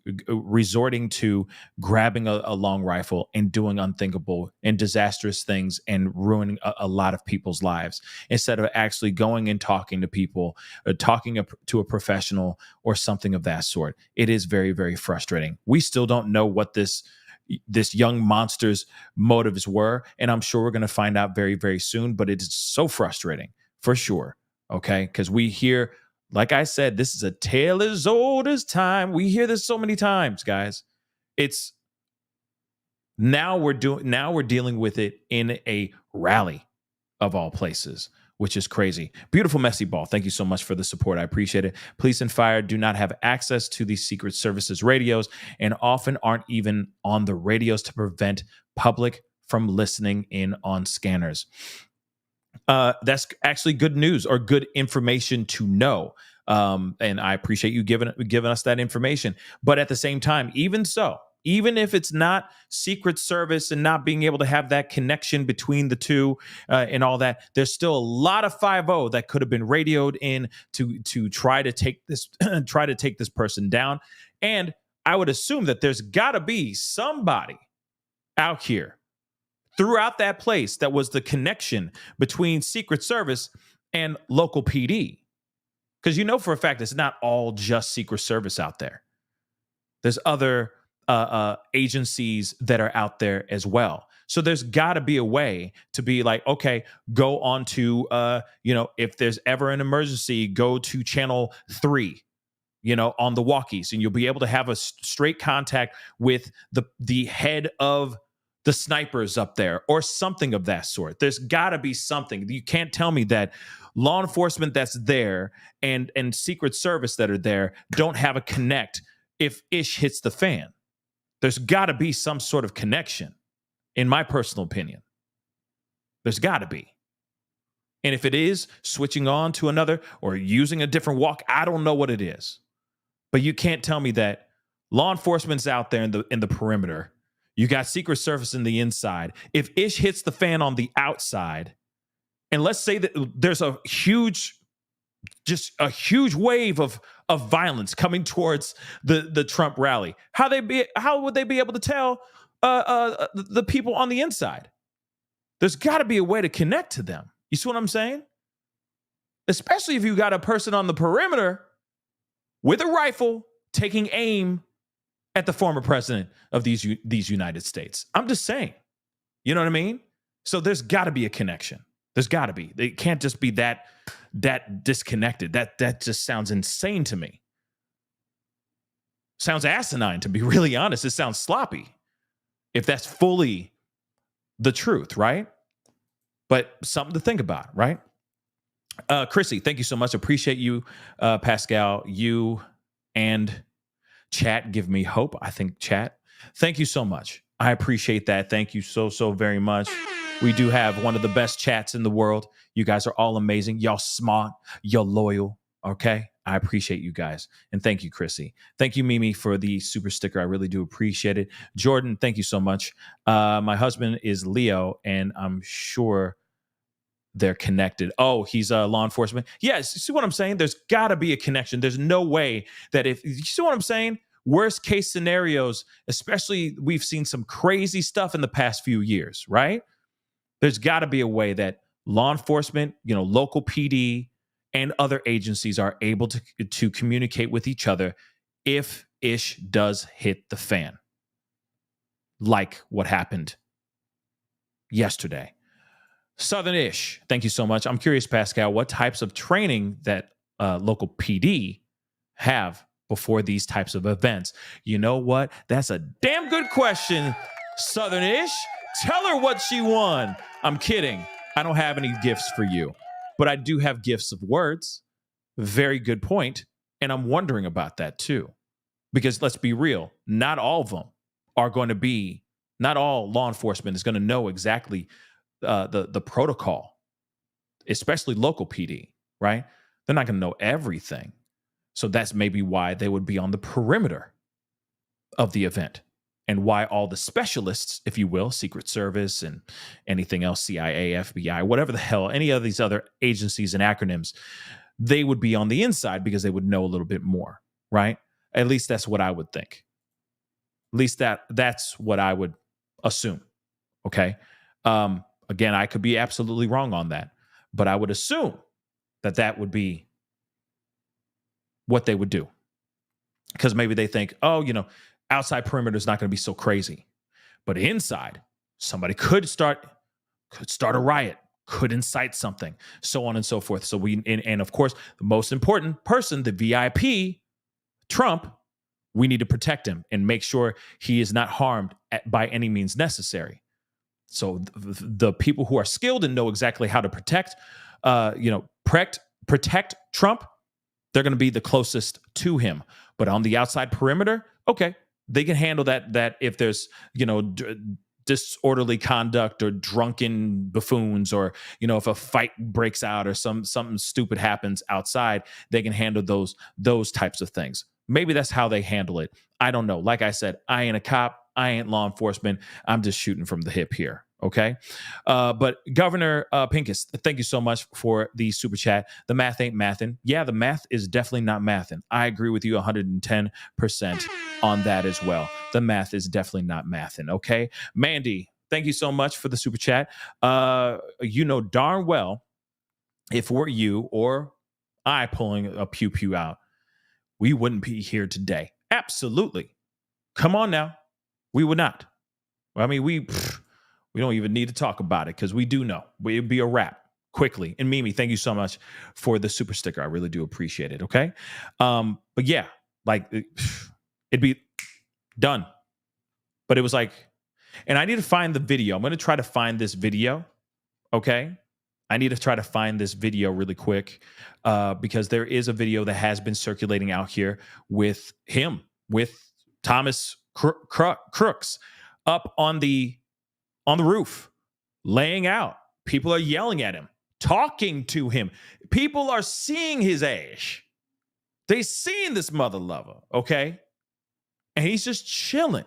to grabbing a long rifle and doing unthinkable and disastrous things and ruining a lot of people's lives instead of actually going and talking to people, talking to a professional or something of that sort. It is very, very frustrating. We still don't know what this this young monster's motives were. And I'm sure we're going to find out very, very soon. But it is so frustrating for sure. Okay. Because we hear, like I said, this is a tale as old as time. We hear this so many times, guys. It's now we're dealing with it in a rally of all places, which is crazy. Beautiful Messy Ball, thank you so much for the support. I appreciate it. Police and fire do not have access to these Secret Services radios and often aren't even on the radios to prevent public from listening in on scanners. That's actually good news or good information to know. And I appreciate you giving us that information. But at the same time, even if it's not Secret Service and not being able to have that connection between the two and all that, there's still a lot of 5-0 that could have been radioed in to try to take this person down. And I would assume that there's got to be somebody out here throughout that place that was the connection between Secret Service and local PD. Because you know for a fact it's not all just Secret Service out there. There's other agencies that are out there as well. So there's got to be a way to be like, okay, go on to, if there's ever an emergency, go to channel 3, on the walkies, and you'll be able to have a straight contact with the head of the snipers up there or something of that sort. There's got to be something. You can't tell me that law enforcement that's there and Secret Service that are there don't have a connect if ish hits the fan. There's got to be some sort of connection, in my personal opinion. There's got to be. And if it is switching on to another or using a different walk, I don't know what it is. But you can't tell me that law enforcement's out there in the perimeter. You got Secret Service in the inside. If ish hits the fan on the outside, and let's say that there's a huge wave of violence coming towards the Trump rally, how would they be able to tell the people on the inside? There's got to be a way to connect to them. You see what I'm saying? Especially if you got a person on the perimeter with a rifle taking aim at the former president of these United States. I'm just saying. You know what I mean? So there's got to be a connection. There's got to be. They can't just be that disconnected. That just sounds insane to me. Sounds asinine, to be really honest. It sounds sloppy if that's fully the truth, right? But something to think about, right? Chrissy, thank you so much. Appreciate you, Pascal. You and chat give me hope. I think chat. Thank you so much. I appreciate that. Thank you so very much. We do have one of the best chats in the world. You guys are all amazing. Y'all smart. Y'all loyal. Okay? I appreciate you guys. And thank you, Chrissy. Thank you, Mimi, for the super sticker. I really do appreciate it. Jordan, thank you so much. My husband is Leo, and I'm sure they're connected. Oh, he's law enforcement. Yes. See what I'm saying? There's got to be a connection. There's no way that if you see what I'm saying, worst case scenarios, especially we've seen some crazy stuff in the past few years, right? There's got to be a way that law enforcement, local PD and other agencies are able to communicate with each other if ish does hit the fan. Like what happened yesterday. Southern-ish, thank you so much. I'm curious, Pascal, what types of training that local PD have before these types of events? You know what? That's a damn good question, Southern-ish. Tell her what she won. I'm kidding. I don't have any gifts for you, but I do have gifts of words. Very good point. And I'm wondering about that too, because let's be real. Not all of them are going to be, not all law enforcement is going to know exactly the protocol, especially local PD, right? They're not going to know everything. So that's maybe why they would be on the perimeter of the event, and why all the specialists, if you will, Secret Service and anything else, CIA, FBI, whatever the hell, any of these other agencies and acronyms, they would be on the inside because they would know a little bit more, right? At least that's what I would think. At least that's what I would assume, okay? Again, I could be absolutely wrong on that, but I would assume that would be what they would do. Because maybe they think, outside perimeter is not going to be so crazy. But inside, somebody could start a riot, could incite something, so on and so forth. So and of course, the most important person, the VIP, Trump, we need to protect him and make sure he is not harmed by any means necessary. So the people who are skilled and know exactly how to protect Trump, they're going to be the closest to him. But on the outside perimeter, okay, they can handle that if there's, disorderly conduct or drunken buffoons, or, if a fight breaks out or something stupid happens outside, they can handle those types of things. Maybe that's how they handle it. I don't know. Like I said, I ain't a cop. I ain't law enforcement. I'm just shooting from the hip here. Okay. But Governor Pincus, thank you so much for the super chat. The math ain't mathin'. Yeah, the math is definitely not mathin'. I agree with you 110% on that as well. The math is definitely not mathin'. Okay. Mandy, thank you so much for the super chat. You know darn well, if we're you or I pulling a pew pew out, we wouldn't be here today. Absolutely. Come on now. We would not. I mean, we don't even need to talk about it because we do know. It'd be a wrap quickly. And Mimi, thank you so much for the super sticker. I really do appreciate it. Okay. But yeah, like it'd be done. But it was like, and I need to find the video. I'm going to try to find this video. Okay. I need to try to find this video really quick because there is a video that has been circulating out here with him, with Thomas Crooks up on the roof, laying out. People are yelling at him, talking to him. People are seeing his ass. They seeing this mother lover, okay? And he's just chilling.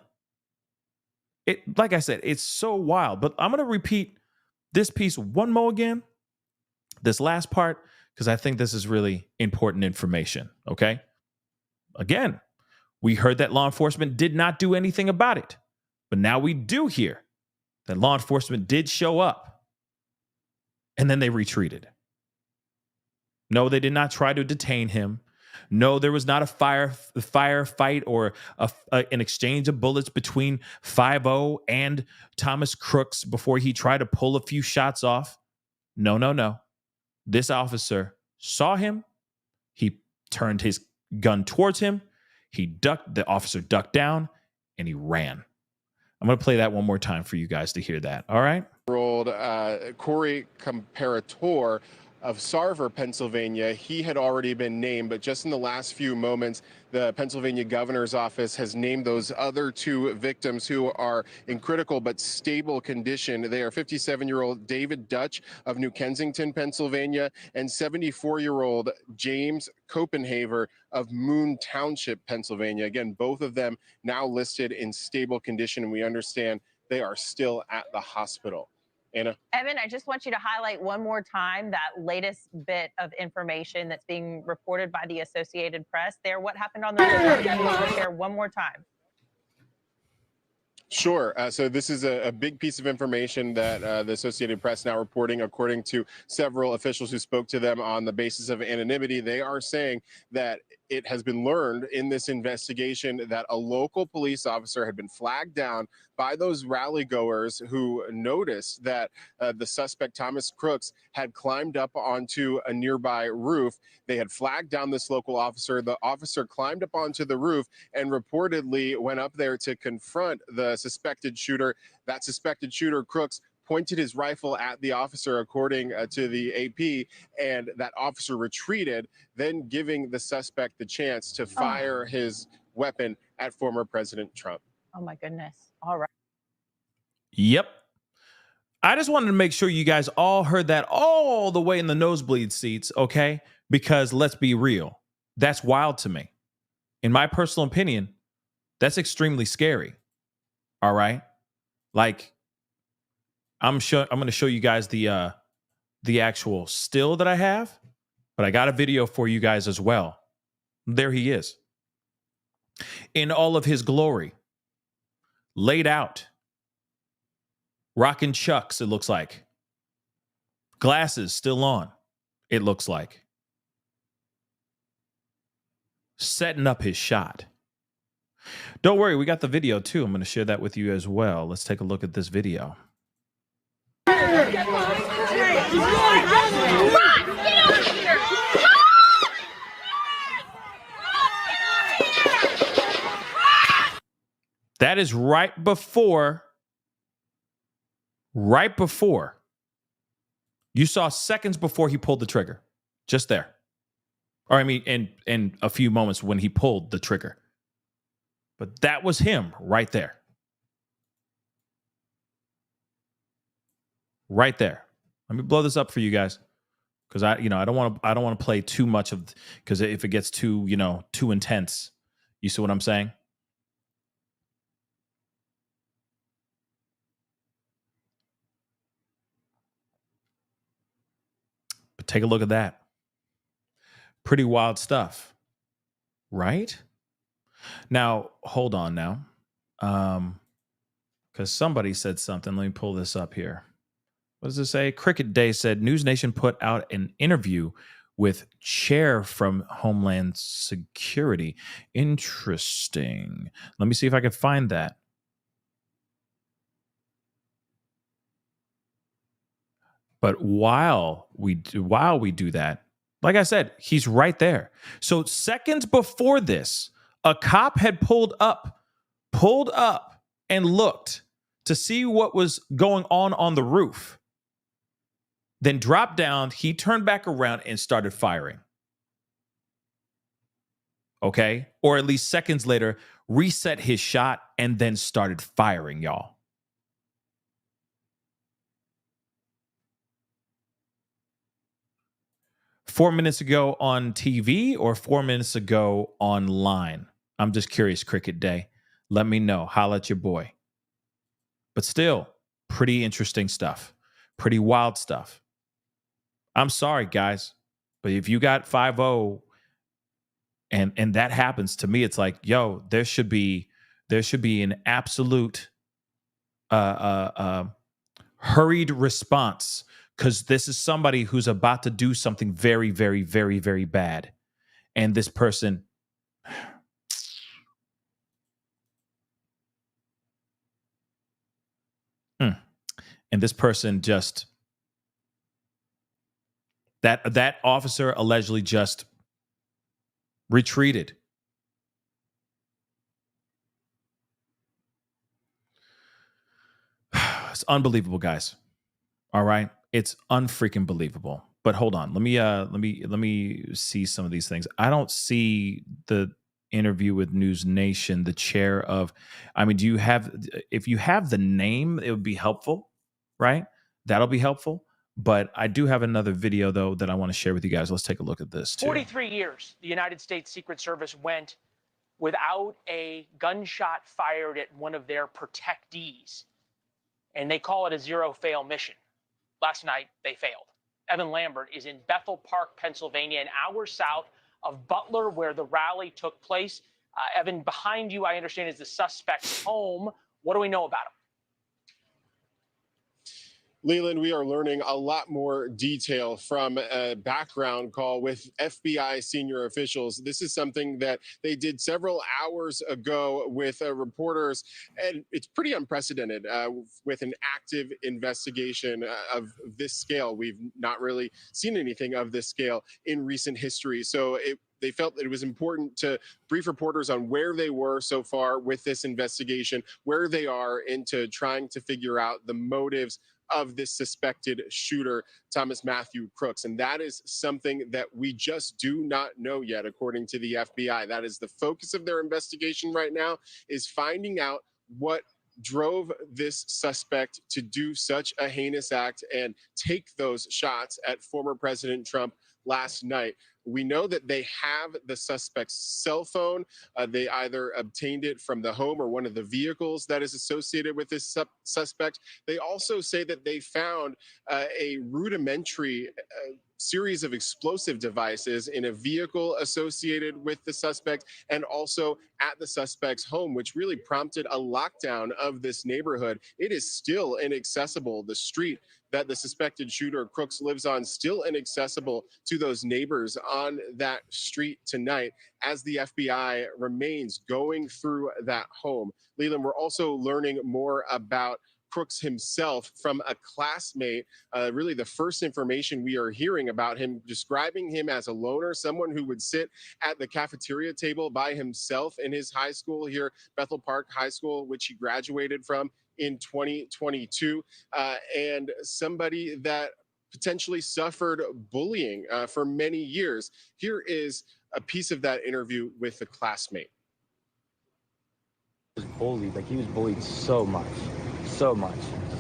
Like I said, it's so wild. But I'm going to repeat this piece one more again, this last part, because I think this is really important information, okay? Again, we heard that law enforcement did not do anything about it. But now we do hear that law enforcement did show up and then they retreated. No, they did not try to detain him. No, there was not a firefight or an exchange of bullets between 5-0 and Thomas Crooks before he tried to pull a few shots off. No. This officer saw him. He turned his gun towards him. The officer ducked down and he ran. I'm going to play that one more time for you guys to hear that. All right. Corey Comparator of Sarver, Pennsylvania. He had already been named, but just in the last few moments, the Pennsylvania governor's office has named those other two victims who are in critical but stable condition. They are 57-year-old David Dutch of New Kensington, Pennsylvania, and 74-year-old James Copenhaver of Moon Township, Pennsylvania. Again, both of them now listed in stable condition, and we understand they are still at the hospital. Anna? Evan, I just want you to highlight one more time that latest bit of information that's being reported by the Associated Press there. What happened on the rooftop? Can you share one more time? Sure. So this is a big piece of information that the Associated Press now reporting, according to several officials who spoke to them on the basis of anonymity. They are saying that it has been learned in this investigation that a local police officer had been flagged down by those rally goers who noticed that the suspect, Thomas Crooks, had climbed up onto a nearby roof. They had flagged down this local officer. The officer climbed up onto the roof and reportedly went up there to confront the suspected shooter. That suspected shooter, Crooks, pointed his rifle at the officer, according to the AP, and that officer retreated, then giving the suspect the chance to fire his weapon at former President Trump. Oh, my goodness. All right. Yep. I just wanted to make sure you guys all heard that all the way in the nosebleed seats, okay? Because let's be real, that's wild to me. In my personal opinion, that's extremely scary. All right? Like, I'm going to show you guys the actual still that I have, but I got a video for you guys as well. There he is. In all of his glory. Laid out. Rocking chucks, it looks like. Glasses still on, it looks like. Setting up his shot. Don't worry, we got the video too. I'm going to share that with you as well. Let's take a look at this video. That is right before you saw seconds before he pulled the trigger, just there. Or I mean, in a few moments when he pulled the trigger. But that was him right there. Right there. Let me blow this up for you guys, because I don't want to play too much of, because if it gets too intense, you see what I'm saying? But take a look at that. Pretty wild stuff, right? Now, hold on now. Because somebody said something. Let me pull this up here. What does it say? Cricket Day said News Nation put out an interview with Chair from Homeland Security. Interesting. Let me see if I can find that. But while we do that, like I said, he's right there. So seconds before this, a cop had pulled up and looked to see what was going on the roof. Then dropped down, he turned back around and started firing. Okay? Or at least seconds later, reset his shot and then started firing, y'all. Four minutes ago on TV or 4 minutes ago online? I'm just curious, Cricket Day. Let me know. Holla at your boy. But still, pretty interesting stuff. Pretty wild stuff. I'm sorry, guys, but if you got 5-0 and that happens, to me, it's like, yo, there should be an absolute hurried response, because this is somebody who's about to do something very, very, very, very bad. And this person, just, that officer allegedly just retreated. It's unbelievable, guys. All right. It's unfreaking believable. But hold on. Let me see some of these things. I don't see the interview with News Nation, the chair of, if you have the name, it would be helpful, right? That'll be helpful. But I do have another video, though, that I want to share with you guys. Let's take a look at this, too. 43 years, the United States Secret Service went without a gunshot fired at one of their protectees. And they call it a zero-fail mission. Last night, they failed. Evan Lambert is in Bethel Park, Pennsylvania, an hour south of Butler, where the rally took place. Evan, behind you, I understand, is the suspect's home. What do we know about him? Leland, we are learning a lot more detail from a background call with FBI senior officials. This is something that they did several hours ago with reporters, and it's pretty unprecedented with an active investigation of this scale. We've not really seen anything of this scale in recent history. So they felt that it was important to brief reporters on where they were so far with this investigation, where they are into trying to figure out the motives of this suspected shooter, Thomas Matthew Crooks. And that is something that we just do not know yet, according to the FBI. That is the focus of their investigation right now, is finding out what drove this suspect to do such a heinous act and take those shots at former President Trump last night. We know that they have the suspect's cell phone. They either obtained it from the home or one of the vehicles that is associated with this suspect. They also say that they found a rudimentary series of explosive devices in a vehicle associated with the suspect and also at the suspect's home, which really prompted a lockdown of this neighborhood. It is still inaccessible. The street that the suspected shooter, Crooks, lives on still inaccessible to those neighbors on that street tonight as the FBI remains going through that home. Leland, we're also learning more about Crooks himself from a classmate. Really the first information we are hearing about him, describing him as a loner, someone who would sit at the cafeteria table by himself in his high school here, Bethel Park High School, which he graduated from in 2022, and somebody that potentially suffered bullying for many years. Here is a piece of that interview with a classmate. He was bullied, like he was bullied so much.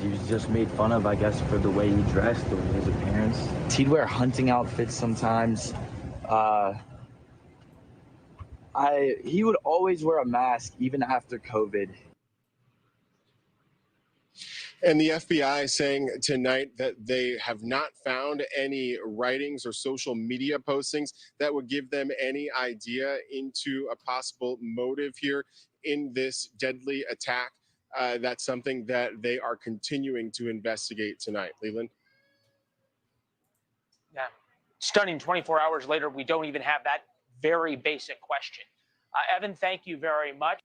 He was just made fun of, I guess, for the way he dressed or his appearance. He'd wear hunting outfits sometimes. He would always wear a mask even after COVID. And the FBI saying tonight that they have not found any writings or social media postings that would give them any idea into a possible motive here in this deadly attack. That's something that they are continuing to investigate tonight. Leland? Yeah. Stunning 24 hours later, we don't even have that very basic question. Evan, thank you very much.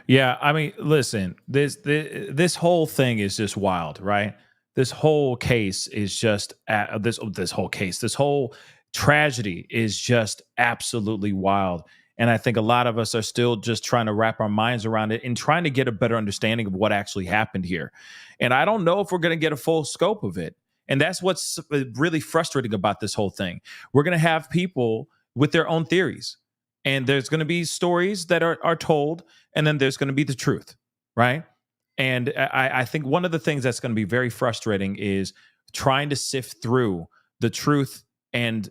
Yeah, I mean, listen, this whole thing is just wild, right? This whole case is just this whole tragedy is just absolutely wild. And I think a lot of us are still just trying to wrap our minds around it and trying to get a better understanding of what actually happened here. And I don't know if we're going to get a full scope of it. And that's what's really frustrating about this whole thing. We're going to have people with their own theories. And there's going to be stories that are told, and then there's going to be the truth, right? And I think one of the things that's going to be very frustrating is trying to sift through the truth and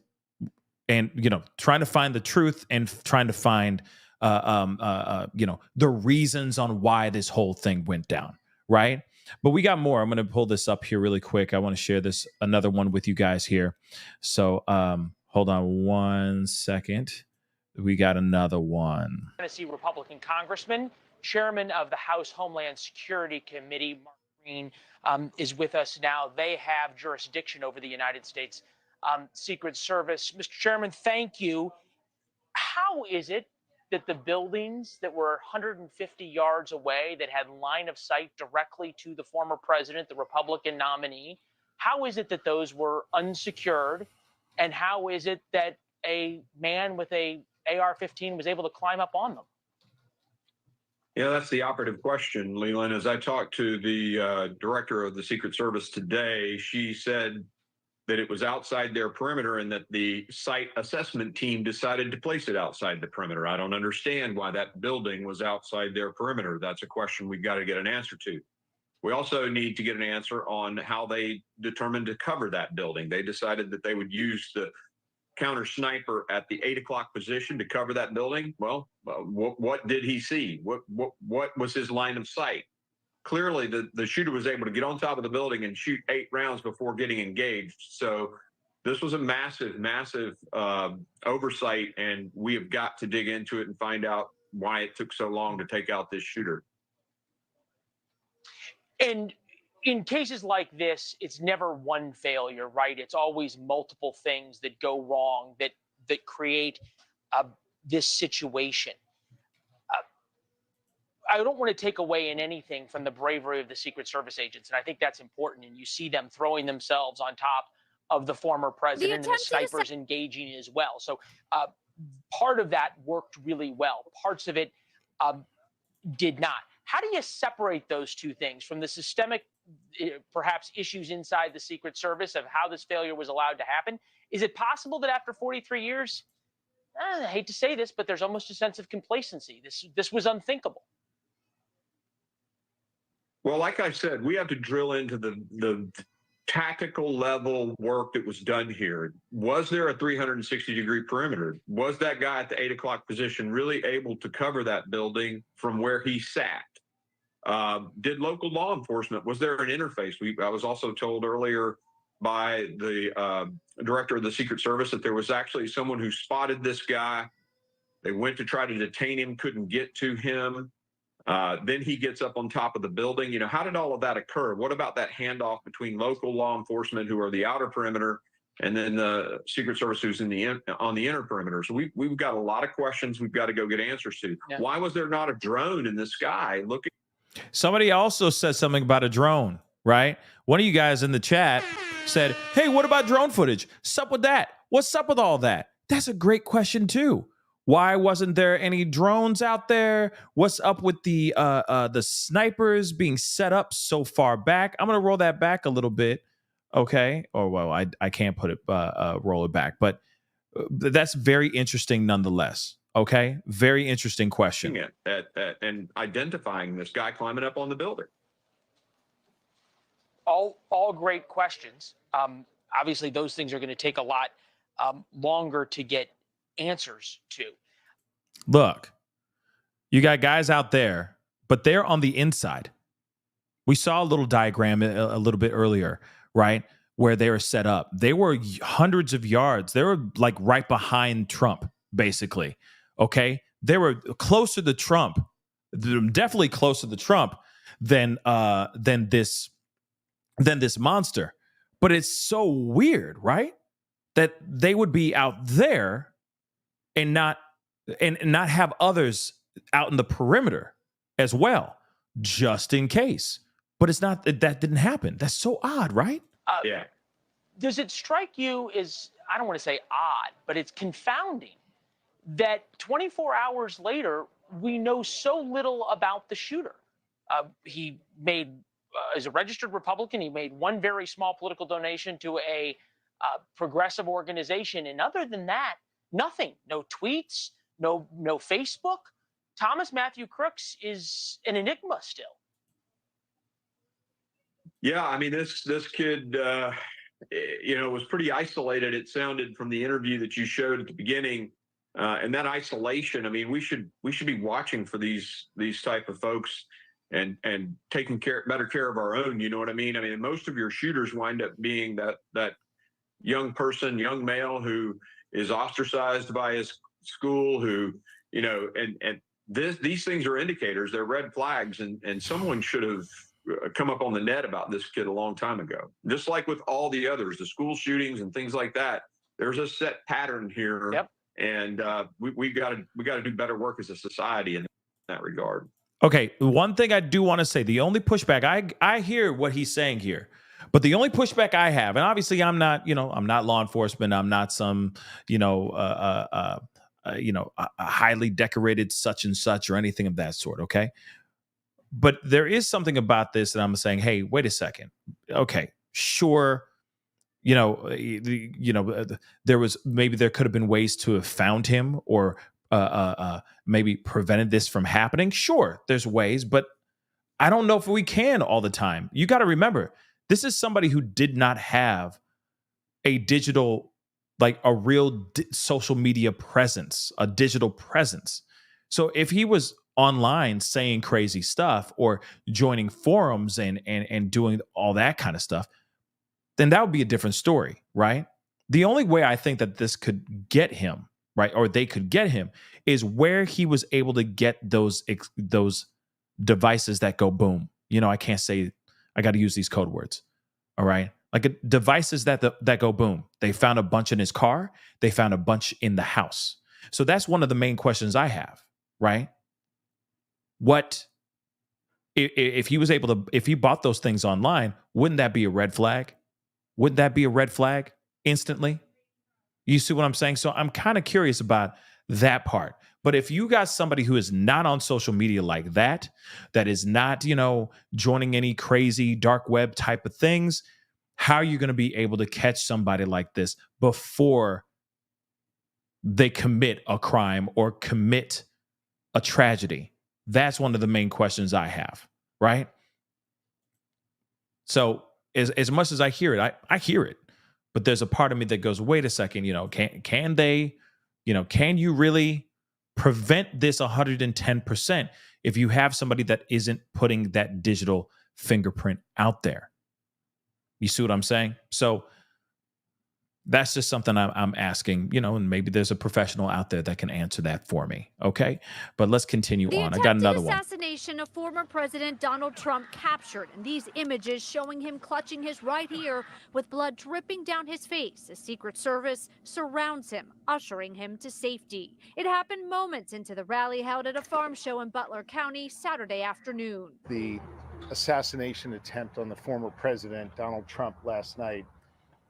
trying to find the truth and trying to find the reasons on why this whole thing went down, right? But we got more. I'm going to pull this up here really quick. I want to share another one with you guys here. So hold on one second. We got another one. Tennessee Republican Congressman, Chairman of the House Homeland Security Committee, Mark Green, is with us now. They have jurisdiction over the United States Secret Service. Mr. Chairman, thank you. How is it that the buildings that were 150 yards away, that had line of sight directly to the former president, the Republican nominee, how is it that those were unsecured? And how is it that a man with a AR-15 was able to climb up on them? Yeah, that's the operative question, Leland. As I talked to the director of the Secret Service today, she said that it was outside their perimeter and that the site assessment team decided to place it outside the perimeter. I don't understand why that building was outside their perimeter. That's a question we've got to get an answer to. We also need to get an answer on how they determined to cover that building. They decided that they would use the counter sniper at the 8 o'clock position to cover that building. Well, what did he see? What was his line of sight? Clearly, the shooter was able to get on top of the building and shoot 8 rounds before getting engaged. So this was a massive oversight, and we have got to dig into it and find out why it took so long to take out this shooter. And in cases like this, it's never one failure, right? It's always multiple things that go wrong that create this situation. I don't want to take away in anything from the bravery of the Secret Service agents, and I think that's important. And you see them throwing themselves on top of the former president, and the snipers engaging as well. So part of that worked really well. Parts of it did not. How do you separate those two things from the systemic, perhaps, issues inside the Secret Service of how this failure was allowed to happen? Is it possible that after 43 years, I hate to say this, but there's almost a sense of complacency? This was unthinkable. Well, like I said, we have to drill into the tactical level work that was done here. Was there a 360-degree perimeter? Was that guy at the 8 o'clock position really able to cover that building from where he sat? Did local law enforcement, was there an interface? I was also told earlier by the director of the Secret Service that there was actually someone who spotted this guy. They went to try to detain him, couldn't get to him. Then he gets up on top of the building. You know, how did all of that occur? What about that handoff between local law enforcement, who are the outer perimeter, and then the Secret Service, who's on the inner perimeter? So we've got a lot of questions we've got to go get answers to. Yeah. Why was there not a drone in the sky looking? Somebody also said something about a drone, right? One of you guys in the chat said, hey, what about drone footage? What's up with that? What's up with all that? That's a great question too. Why wasn't there any drones out there? What's up with the snipers being set up so far back? I'm going to roll that back a little bit. Okay. Or, well, I can't put it, roll it back, but that's very interesting nonetheless. Okay. Very interesting question. And identifying this guy climbing up on the building. All great questions. Obviously, those things are going to take a lot longer to get answers to. Look, you got guys out there, but they're on the inside. We saw a little diagram a little bit earlier, right? Where they were set up. They were hundreds of yards. They were like right behind Trump, basically. Okay. They were closer to Trump, definitely closer to Trump than this monster. But it's so weird, right? That they would be out there and not have others out in the perimeter as well, just in case. But it's not that didn't happen. That's so odd, right? Yeah. Does it strike you as, I don't want to say odd, but it's confounding that 24 hours later, we know so little about the shooter? He made, as a registered Republican, he made one very small political donation to a progressive organization. And other than that, nothing. No tweets, no Facebook. Thomas Matthew Crooks is an enigma still. Yeah, I mean, this kid, was pretty isolated. It sounded from the interview that you showed at the beginning, and that isolation. I mean, we should be watching for these type of folks and taking better care of our own. You know what I mean? I mean, most of your shooters wind up being that young male who is ostracized by his school, who and these things are indicators. They're red flags, and someone should have come up on the net about this kid a long time ago. Just like with all the others, the school shootings and things like that, there's a set pattern here. Yep. And we got to do better work as a society in that regard. Okay, one thing I do want to say, the only pushback, I hear what he's saying here, but the only pushback I have, and obviously I'm not law enforcement, I'm not some, a highly decorated such and such or anything of that sort, okay? But there is something about this that I'm saying, hey, wait a second. Okay, sure. There could have been ways to have found him or maybe prevented this from happening. Sure, there's ways, but I don't know if we can all the time. You got to remember, this is somebody who did not have a digital, like a real social media presence, a digital presence. So if he was online saying crazy stuff or joining forums and doing all that kind of stuff, then that would be a different story, right? The only way I think that this could get him, right, or they could get him, is where he was able to get those devices that go boom. I can't say, I got to use these code words, all right? Like devices that go boom. They found a bunch in his car. They found a bunch in the house. So that's one of the main questions I have, right? What if he was able to, if he bought those things online, wouldn't that be a red flag? Wouldn't that be a red flag instantly? You see what I'm saying? So I'm kind of curious about that part. But if you got somebody who is not on social media like that is not, joining any crazy dark web type of things, how are you going to be able to catch somebody like this before they commit a crime or commit a tragedy? That's one of the main questions I have, right? So as much as I hear it, I hear it, but there's a part of me that goes, wait a second, can they, can you really prevent this 110% if you have somebody that isn't putting that digital fingerprint out there? You see what I'm saying? So That's just something I'm asking, and maybe there's a professional out there that can answer that for me. Okay. But let's continue on. I got another one. The assassination of former President Donald Trump captured in these images showing him clutching his right ear with blood dripping down his face as Secret Service surrounds him, ushering him to safety. It happened moments into the rally held at a farm show in Butler County Saturday afternoon. The assassination attempt on the former president, Donald Trump, last night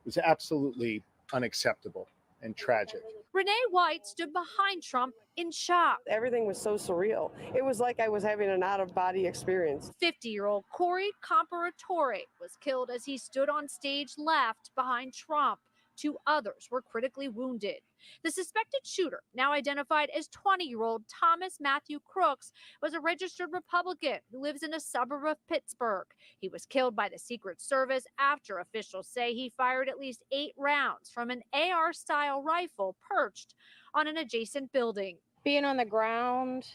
was absolutely unacceptable and tragic. Renee White stood behind Trump in shock. Everything was so surreal. It was like I was having an out-of-body experience. 50-year-old Corey Comparatore was killed as he stood on stage left behind Trump. 2 others were critically wounded. The suspected shooter, now identified as 20-year-old Thomas Matthew Crooks, was a registered Republican who lives in a suburb of Pittsburgh. He was killed by the Secret Service after officials say he fired at least 8 rounds from an AR-style rifle perched on an adjacent building. Being on the ground,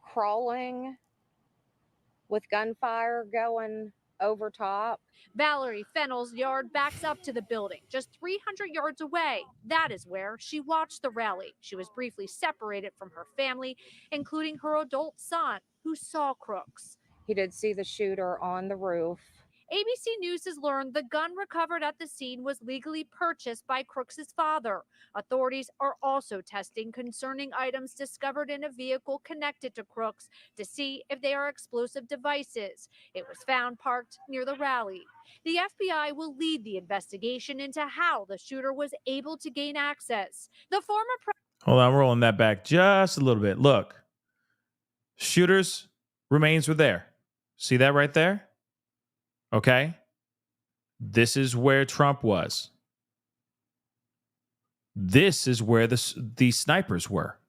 crawling, with gunfire going over top. Valerie Fennell's yard backs up to the building, just 300 yards away. That is where she watched the rally. She was briefly separated from her family, including her adult son, who saw Crooks. He did see the shooter on the roof. ABC News has learned the gun recovered at the scene was legally purchased by Crooks' father. Authorities are also testing concerning items discovered in a vehicle connected to Crooks to see if they are explosive devices. It was found parked near the rally. The FBI will lead the investigation into how the shooter was able to gain access. The former Hold on, I'm rolling that back just a little bit. Look, shooter's remains were there. See that right there? Okay. This is where Trump was. This is where the snipers were.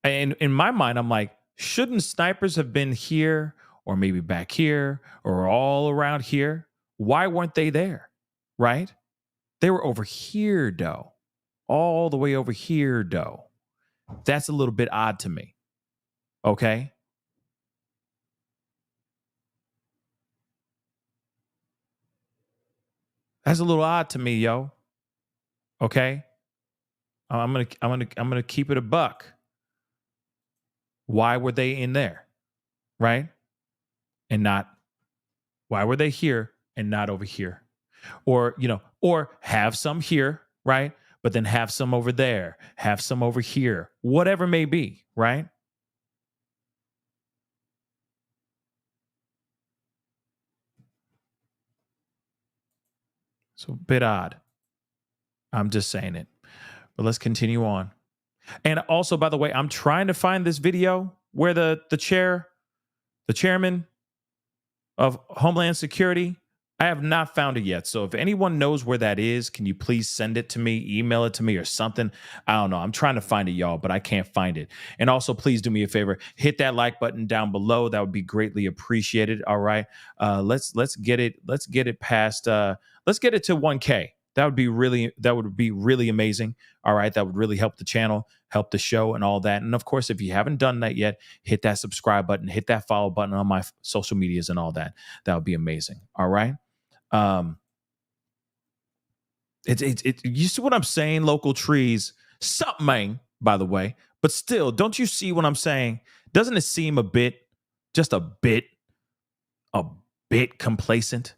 And in my mind, I'm like, shouldn't snipers have been here or maybe back here or all around here? Why weren't they there? Right? They were over here, though. All the way over here, though. That's a little bit odd to me. Okay. That's a little odd to me, yo. Okay? I'm gonna keep it a buck. Why were they in there? Right? And not, why were they here and not over here? Or, or have some here, right? But then have some over there, have some over here, whatever may be, right? So a bit odd. I'm just saying it. But let's continue on. And also, by the way, I'm trying to find this video where the chairman of Homeland Security, I have not found it yet. So if anyone knows where that is, can you please send it to me, email it to me or something? I don't know. I'm trying to find it, y'all, but I can't find it. And also, please do me a favor. Hit that like button down below. That would be greatly appreciated. All right. Let's get it past, let's get it to 1K. That would be really amazing. All right. That would really help the channel, help the show and all that. And of course, if you haven't done that yet, hit that subscribe button, hit that follow button on my social medias and all that. That would be amazing. All right. You see what I'm saying? Local trees, something, by the way, but still, don't you see what I'm saying? Doesn't it seem a bit complacent?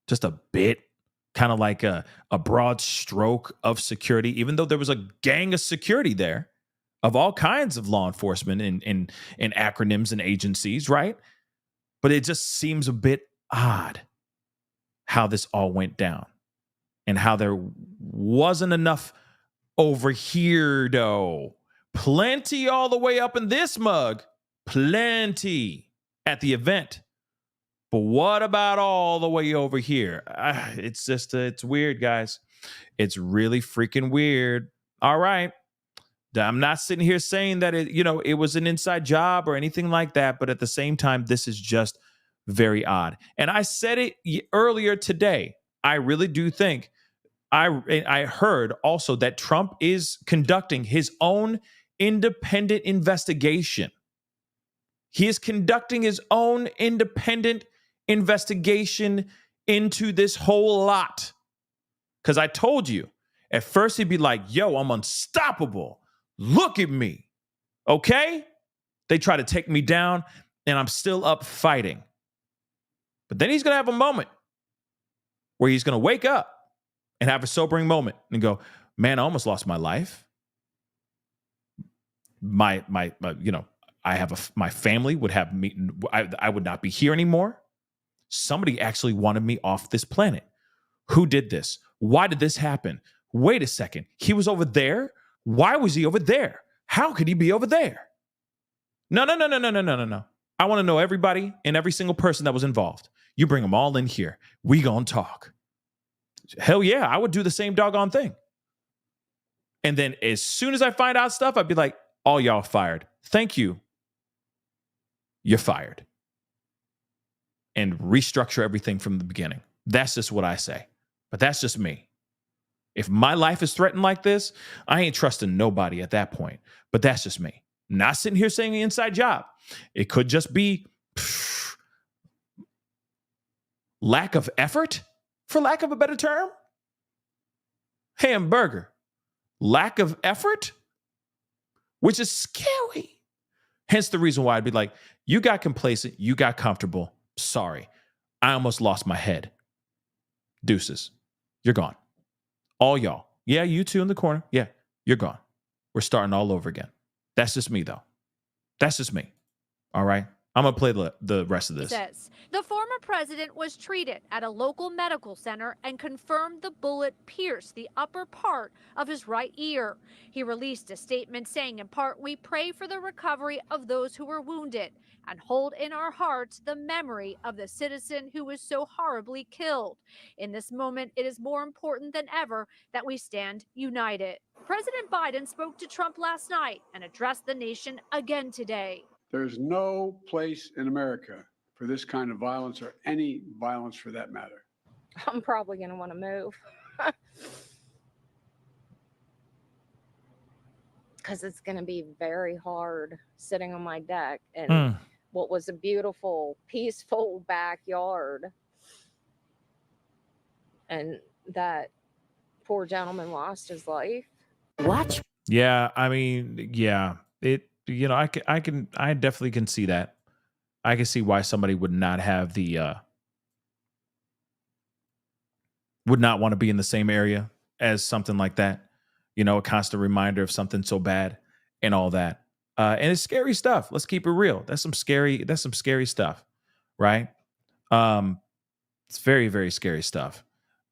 Just a bit. Kind of like a broad stroke of security, even though there was a gang of security there of all kinds of law enforcement and acronyms and agencies, right? But it just seems a bit odd how this all went down and how there wasn't enough over here, though. Plenty all the way up in this mug. Plenty at the event. But what about all the way over here? It's just, it's weird, guys. It's really freaking weird. All right. I'm not sitting here saying that it was an inside job or anything like that. But at the same time, this is just very odd. And I said it earlier today. I really do think I heard also that Trump is conducting his own independent investigation. He is conducting his own independent investigation into this whole lot. Because I told you, at first he'd be like, yo, I'm unstoppable. Look at me. Okay? They try to take me down, and I'm still up fighting. But then he's going to have a moment where he's going to wake up and have a sobering moment and go, man, I almost lost my life. My I have my family would have me. I would not be here anymore. Somebody actually wanted me off this planet. Who did this? Why did this happen? Wait a second. He was over there. Why was he over there? How could he be over there? No. I want to know everybody and every single person that was involved. You bring them all in here. We gonna talk. Hell yeah, I would do the same doggone thing. And then as soon as I find out stuff, I'd be like, all y'all fired. Thank you. You're fired. And restructure everything from the beginning. That's just what I say. But that's just me. If my life is threatened like this, I ain't trusting nobody at that point. But that's just me. Not sitting here saying the inside job. It could just be lack of effort, for lack of a better term. Hamburger. Lack of effort, which is scary. Hence the reason why I'd be like, you got complacent, you got comfortable. Sorry. I almost lost my head. Deuces. You're gone. All y'all. Yeah, you two in the corner. Yeah, you're gone. We're starting all over again. That's just me, though. That's just me. All right? I'm going to play the rest of this. Says the former president was treated at a local medical center and confirmed the bullet pierced the upper part of his right ear. He released a statement saying, in part, we pray for the recovery of those who were wounded and hold in our hearts the memory of the citizen who was so horribly killed. In this moment, it is more important than ever that we stand united. President Biden spoke to Trump last night and addressed the nation again today. There's no place in America for this kind of violence or any violence for that matter. I'm probably going to want to move. Because it's going to be very hard sitting on my deck and what was a beautiful, peaceful backyard. And that poor gentleman lost his life. Watch. Yeah, I mean, yeah. I definitely can see that. I can see why somebody would not have would not want to be in the same area as something like that. A constant reminder of something so bad and all that. And it's scary stuff. Let's keep it real. That's some scary stuff, right? It's very, very scary stuff.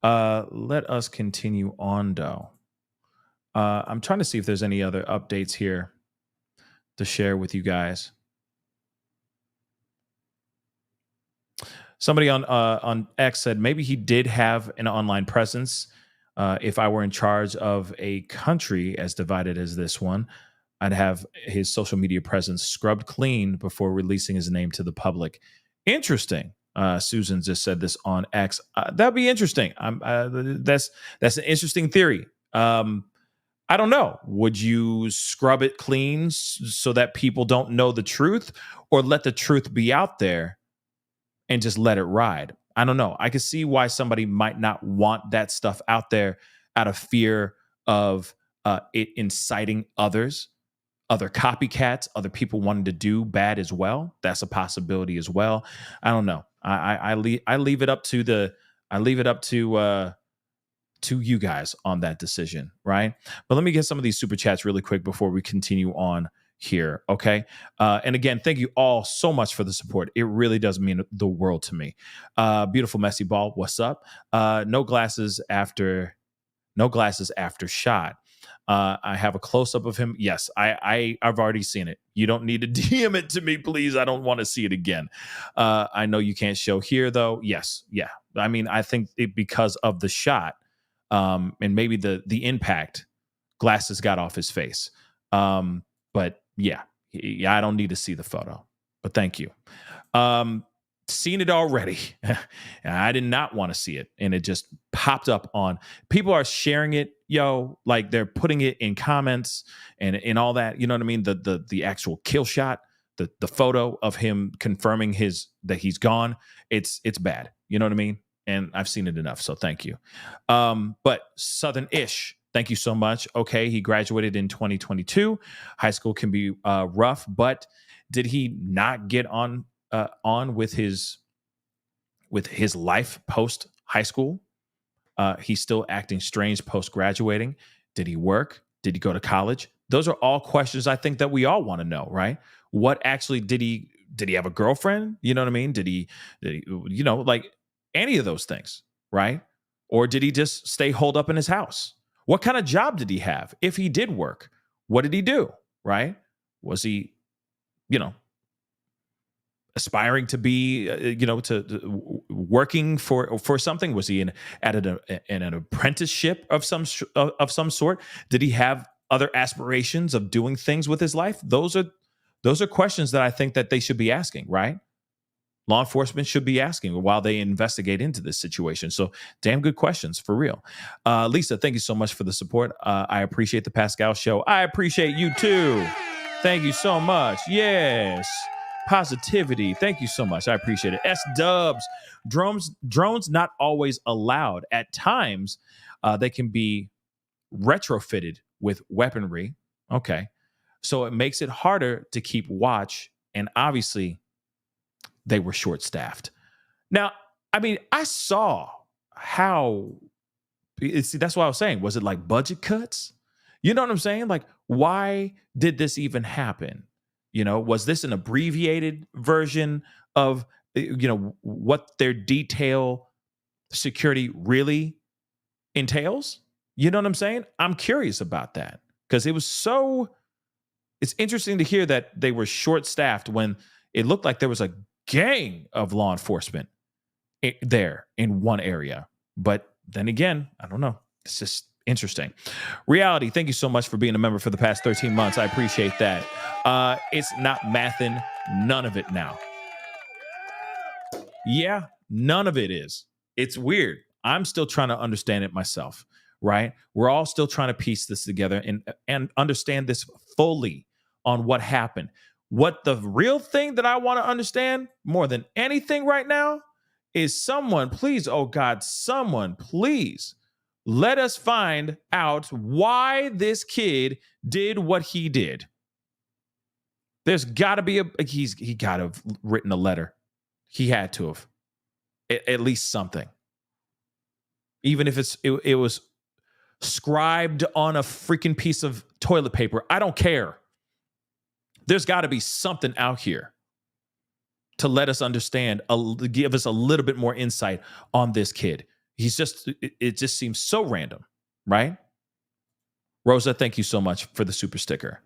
Let us continue on, though. I'm trying to see if there's any other updates here to share with you guys. Somebody on X said maybe he did have an online presence. If I were in charge of a country as divided as this one, I'd have his social media presence scrubbed clean before releasing his name to the public. Interesting. Susan just said this on X. That'd be interesting. That's an interesting theory. I don't know. Would you scrub it clean so that people don't know the truth, or let the truth be out there and just let it ride? I don't know. I can see why somebody might not want that stuff out there out of fear of it inciting others, other copycats, other people wanting to do bad as well. That's a possibility as well. I don't know. I leave it up to you guys on that decision, right? But let me get some of these super chats really quick before we continue on here, okay? And again, thank you all so much for the support. It really does mean the world to me. Beautiful Messy Ball, what's up? No glasses after shot. I have a close-up of him. Yes, I've already seen it. You don't need to DM it to me, please. I don't want to see it again. I know you can't show here, though. Yes, yeah. I mean, I think because of the shot, and maybe the impact, glasses got off his face. But yeah, I don't need to see the photo, but thank you. Seen it already. I did not want to see it, and it just popped up on. People are sharing it, like they're putting it in comments and all that. You know what I mean? The actual kill shot, the photo of him confirming that he's gone. It's bad. You know what I mean? and I've seen it enough. So thank you. But Southern-ish, thank you so much. Okay, he graduated in 2022. High school can be rough, but did he not get on with his life post high school? He's still acting strange post graduating. Did he work? Did he go to college? Those are all questions I think that we all want to know, right? What actually did he have a girlfriend? You know what I mean? Did he like any of those things, right? Or did he just stay holed up in his house? What kind of job did he have? If he did work, what did he do, right? Was he, aspiring to be, to working for something? Was he in an apprenticeship of some sort? Did he have other aspirations of doing things with his life? Those are questions that I think that they should be asking, right? Law enforcement should be asking while they investigate into this situation. So damn good questions, for real. Lisa, thank you so much for the support. I appreciate the Pascal show. I appreciate you too. Thank you so much. Yes. Positivity. Thank you so much. I appreciate it. S-dubs. Drones not always allowed. At times, they can be retrofitted with weaponry. Okay. So it makes it harder to keep watch. And obviously, they were short-staffed. Now, I mean, I saw how, see, that's what I was saying. Was it like budget cuts? You know what I'm saying? Like, why did this even happen? Was this an abbreviated version of, what their detail security really entails? You know what I'm saying? I'm curious about that because it's interesting to hear that they were short-staffed when it looked like there was a gang of law enforcement there in one area. But then again, I don't know. It's just interesting. Reality, thank you so much for being a member for the past 13 months. I appreciate that. It's not mathing, none of it now. Yeah, none of it is. It's weird. I'm still trying to understand it myself, right? We're all still trying to piece this together and understand this fully on what happened. What the real thing that I want to understand more than anything right now is someone, please, oh God, someone, please, let us find out why this kid did what he did. There's got to be he got to have written a letter. He had to have. At least something. Even if it was scribed on a freaking piece of toilet paper. I don't care. There's got to be something out here to let us understand, give us a little bit more insight on this kid. It just seems so random, right? Rosa, thank you so much for the super sticker.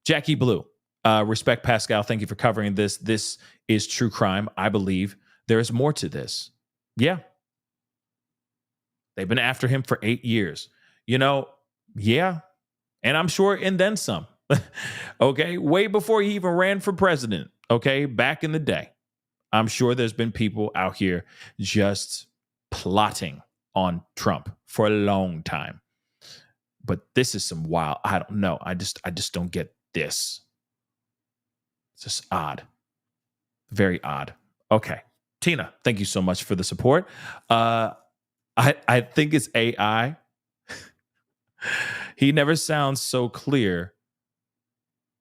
Jackie Blue, respect Pascal. Thank you for covering this. This is true crime. I believe there is more to this. Yeah. They've been after him for 8 years. Yeah. And I'm sure, and then some. Okay. Way before he even ran for president. Okay. Back in the day. I'm sure there's been people out here just plotting on Trump for a long time. But this is some wild, I don't know. I just don't get this. It's just odd. Very odd. Okay. Tina, thank you so much for the support. I think it's AI. He never sounds so clear.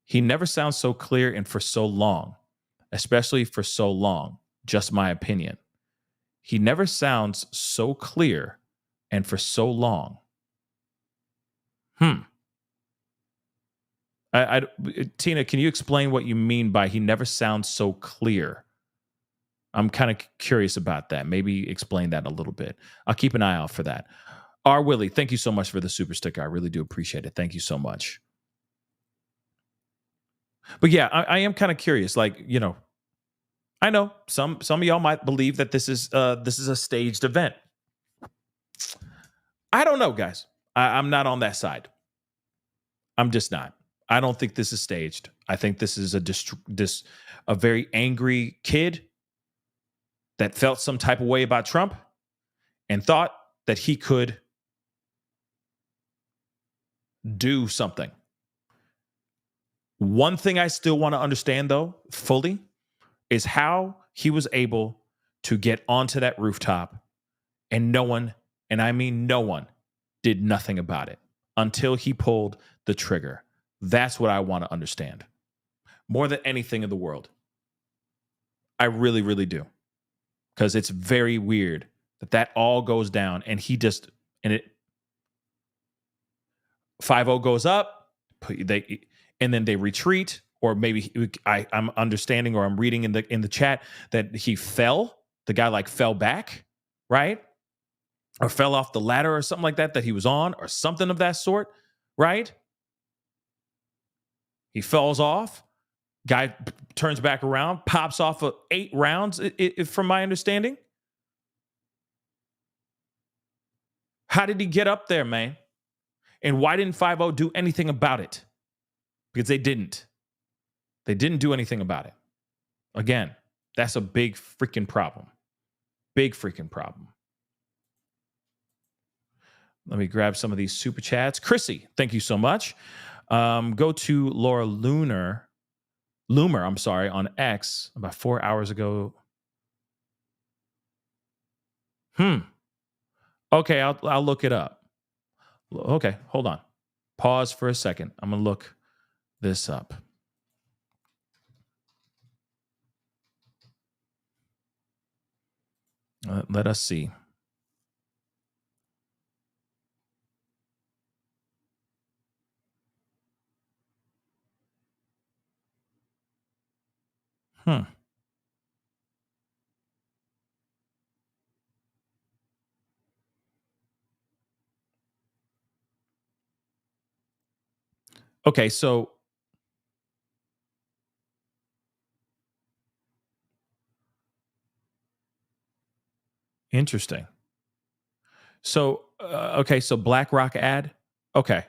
He never sounds so clear and for so long, especially for so long. Just my opinion. He never sounds so clear and for so long. Tina, can you explain what you mean by he never sounds so clear? I'm kind of curious about that. Maybe explain that a little bit. I'll keep an eye out for that. R. Willie, thank you so much for the super sticker. I really do appreciate it. Thank you so much. But yeah, I am kind of curious. Like, I know some of y'all might believe that this is a staged event. I don't know, guys. I'm not on that side. I'm just not. I don't think this is staged. I think this is a very angry kid that felt some type of way about Trump and thought that he could do something. One thing I still want to understand, though, fully, is how he was able to get onto that rooftop And no one, and I mean no one, did nothing about it until he pulled the trigger. That's what I want to understand. More than anything in the world. I really, really do. Because it's very weird that all goes down and he just, and it, 5-0 goes up, and then they retreat, or maybe I'm understanding, or I'm reading in the chat that he fell. The guy like fell back, right? Or fell off the ladder or something like that he was on, or something of that sort, right? He falls off. Guy turns back around, pops off of 8 rounds, from my understanding. How did he get up there, man? And why didn't 5-0 do anything about it? Because they didn't. They didn't do anything about it. Again, that's a big freaking problem. Big freaking problem. Let me grab some of these super chats. Chrissy, thank you so much. Go to Laura Loomer, on X about 4 hours ago. Okay, I'll look it up. Okay, hold on. Pause for a second. I'm going to look this up. Let us see. Okay, so interesting. So, so BlackRock ad. Okay.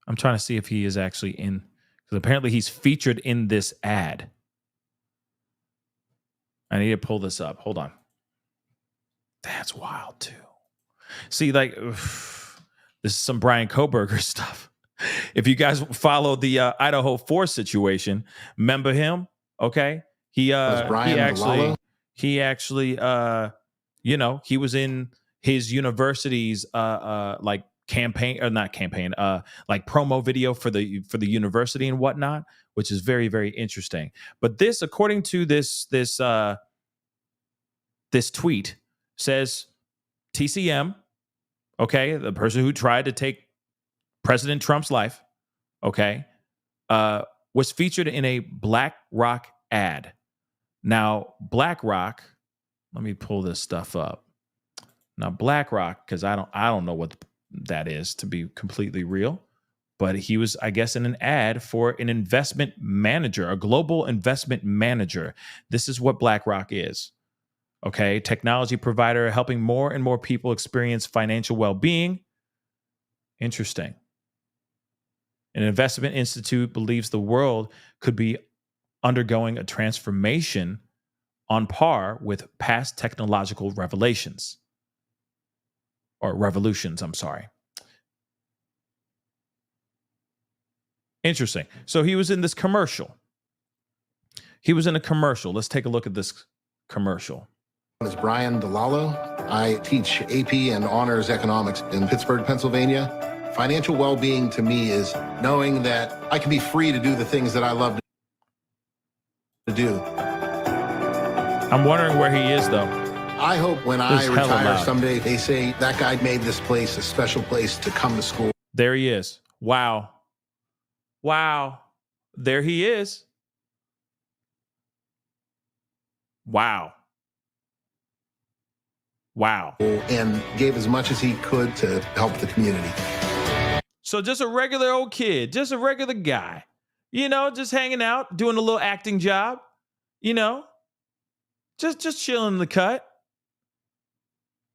I'm trying to see if he is actually in, because apparently he's featured in this ad. I need to pull this up. Hold on. That's wild too. See, like, this is some Brian Koberger stuff. If you guys follow the Idaho 4 situation, remember him? Okay. He actually, he was in his university's like campaign, or not campaign, like promo video for the university and whatnot, which is very, very interesting. But this, according to this tweet, says TCM, okay, the person who tried to take President Trump's life, okay, was featured in a BlackRock ad. Now, BlackRock, let me pull this stuff up. Now, BlackRock, because I don't know what that is, to be completely real, but he was, I guess, in an ad for an investment manager, a global investment manager. This is what BlackRock is. Okay, technology provider helping more and more people experience financial well-being. Interesting. An investment institute believes the world could be undergoing a transformation on par with past technological revolutions. I'm sorry. Interesting. So he was in this commercial. He was in a commercial. Let's take a look at this commercial. My name is Brian DeLallo. I teach AP and honors economics in Pittsburgh, Pennsylvania. Financial well-being to me is knowing that I can be free to do the things that I love to do. I'm wondering where he is, though. I hope when I retire someday, they say that guy made this place a special place to come to school. There he is. Wow. There he is. Wow. And gave as much as he could to help the community. So just a regular old kid, just a regular guy, just hanging out, doing a little acting job, just chilling in the cut.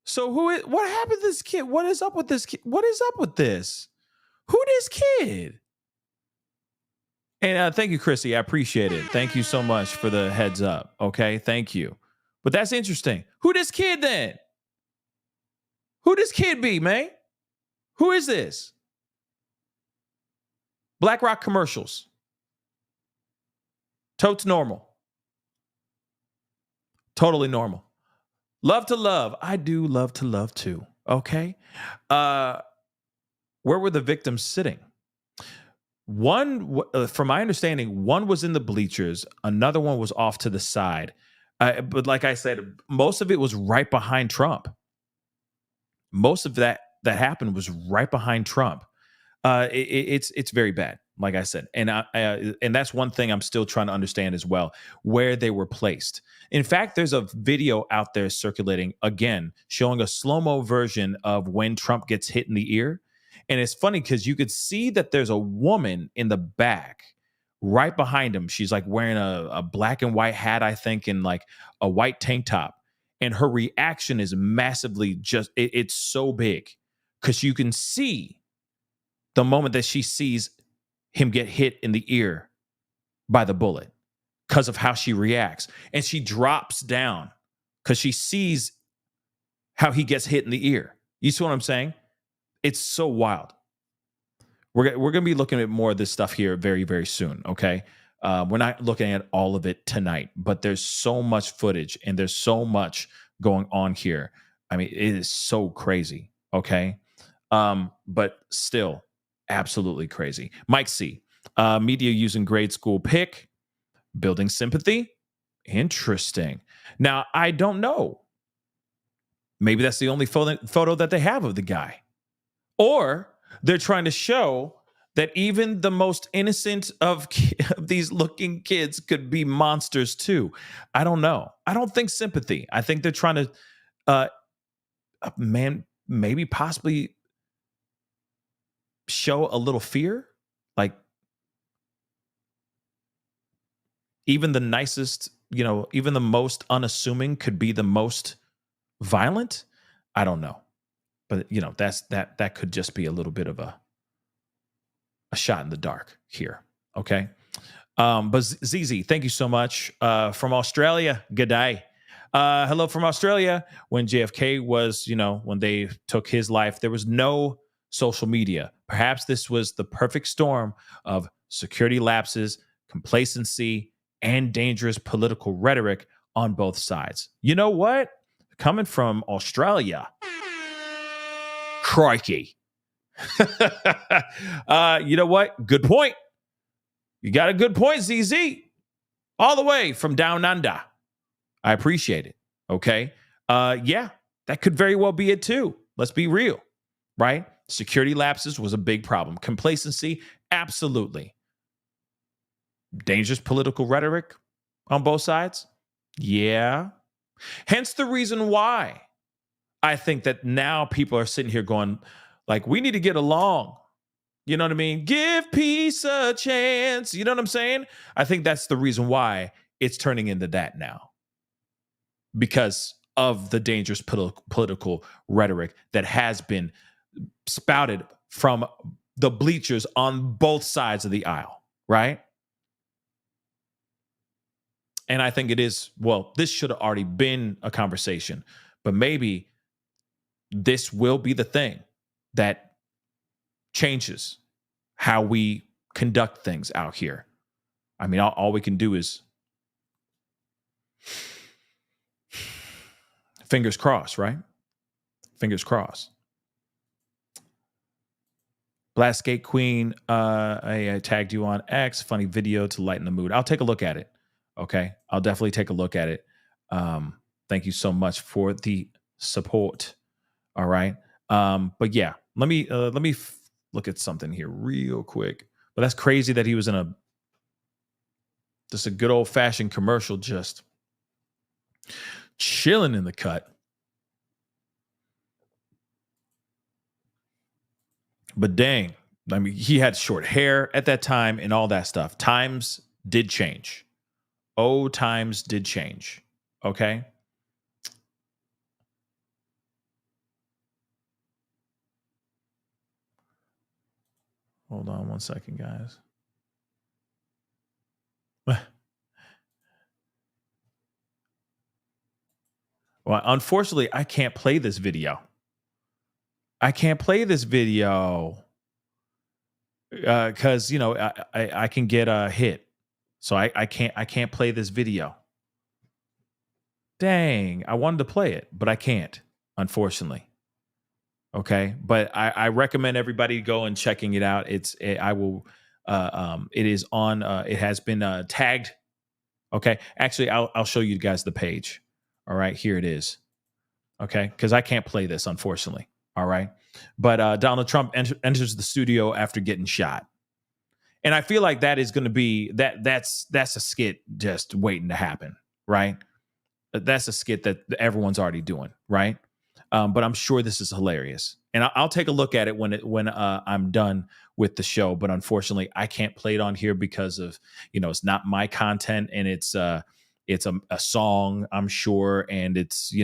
So what happened to this kid? What is up with this kid? What is up with this? Who this kid? And thank you, Chrissy. I appreciate it. Thank you so much for the heads up. Okay, thank you. But that's interesting. Who this kid then? Who this kid be, man? Who is this? BlackRock commercials. Totes normal. Totally normal. Love to love. I do love to love too. Okay. Where were the victims sitting? One, from my understanding, one was in the bleachers. Another one was off to the side. But like I said, most of it was right behind Trump. Most of that happened was right behind Trump. It's very bad, like I said, and and that's one thing I'm still trying to understand as well, where they were placed. In fact, there's a video out there circulating again showing a slow-mo version of when Trump gets hit in the ear, and it's funny because you could see that there's a woman in the back right behind him. She's like wearing a black and white hat, I think, and like a white tank top, and her reaction is massively it's so big because you can see the moment that she sees him get hit in the ear by the bullet because of how she reacts. And she drops down because she sees how he gets hit in the ear. You see what I'm saying? It's so wild. We're going to be looking at more of this stuff here very, very soon, okay? We're not looking at all of it tonight, but there's so much footage and there's so much going on here. I mean, it is so crazy, okay? But still, absolutely crazy. Mike C. Media using grade school pick, building sympathy. Interesting. Now, I don't know. Maybe that's the only photo that they have of the guy. Or they're trying to show that even the most innocent of these looking kids could be monsters too. I don't know. I don't think sympathy. I think they're trying to, maybe possibly show a little fear, like even the nicest, even the most unassuming could be the most violent. I don't know, but that could just be a little bit of a shot in the dark here. Okay. But ZZ, thank you so much. From Australia, good day. Hello from Australia. When JFK was, when they took his life, there was no social media. Perhaps this was the perfect storm of security lapses, complacency, and dangerous political rhetoric on both sides. You know what? Coming from Australia, crikey. You know what? Good point. You got a good point, ZZ. All the way from down under. I appreciate it. Okay. Yeah, that could very well be it too. Let's be real, right? Security lapses was a big problem. Complacency, absolutely. Dangerous political rhetoric on both sides. Yeah. Hence the reason why I think that now people are sitting here going, like, we need to get along. You know what I mean? Give peace a chance. You know what I'm saying? I think that's the reason why it's turning into that now. Because of the dangerous political rhetoric that has been spouted from the bleachers on both sides of the aisle, right? And I think it is, well, this should have already been a conversation, but maybe this will be the thing that changes how we conduct things out here. I mean, all we can do is fingers crossed, right? Fingers crossed. Black Skate Queen, I tagged you on X. Funny video to lighten the mood. I'll take a look at it. Okay, I'll definitely take a look at it. Thank you so much for the support. All right, but yeah, let me look at something here real quick. But that's crazy that he was in just a good old fashioned commercial, just chilling in the cut. But dang, I mean, he had short hair at that time and all that stuff. Times did change. Oh, times did change. Okay. Hold on one second, guys. Well, unfortunately, I can't play this video. Because I can get a hit, so I can't play this video. Dang, I wanted to play it, but I can't, unfortunately. Okay, but I recommend everybody go and checking it out. It is on. It has been tagged. Okay, actually, I'll show you guys the page. All right, here it is. Okay, because I can't play this, unfortunately. All right, but Donald Trump enters the studio after getting shot, and I feel like that is going to be that's a skit just waiting to happen, right? That's a skit that everyone's already doing, right? But I'm sure this is hilarious, and I'll take a look at it when I'm done with the show. But unfortunately, I can't play it on here because of it's not my content, and it's a song, I'm sure, and it's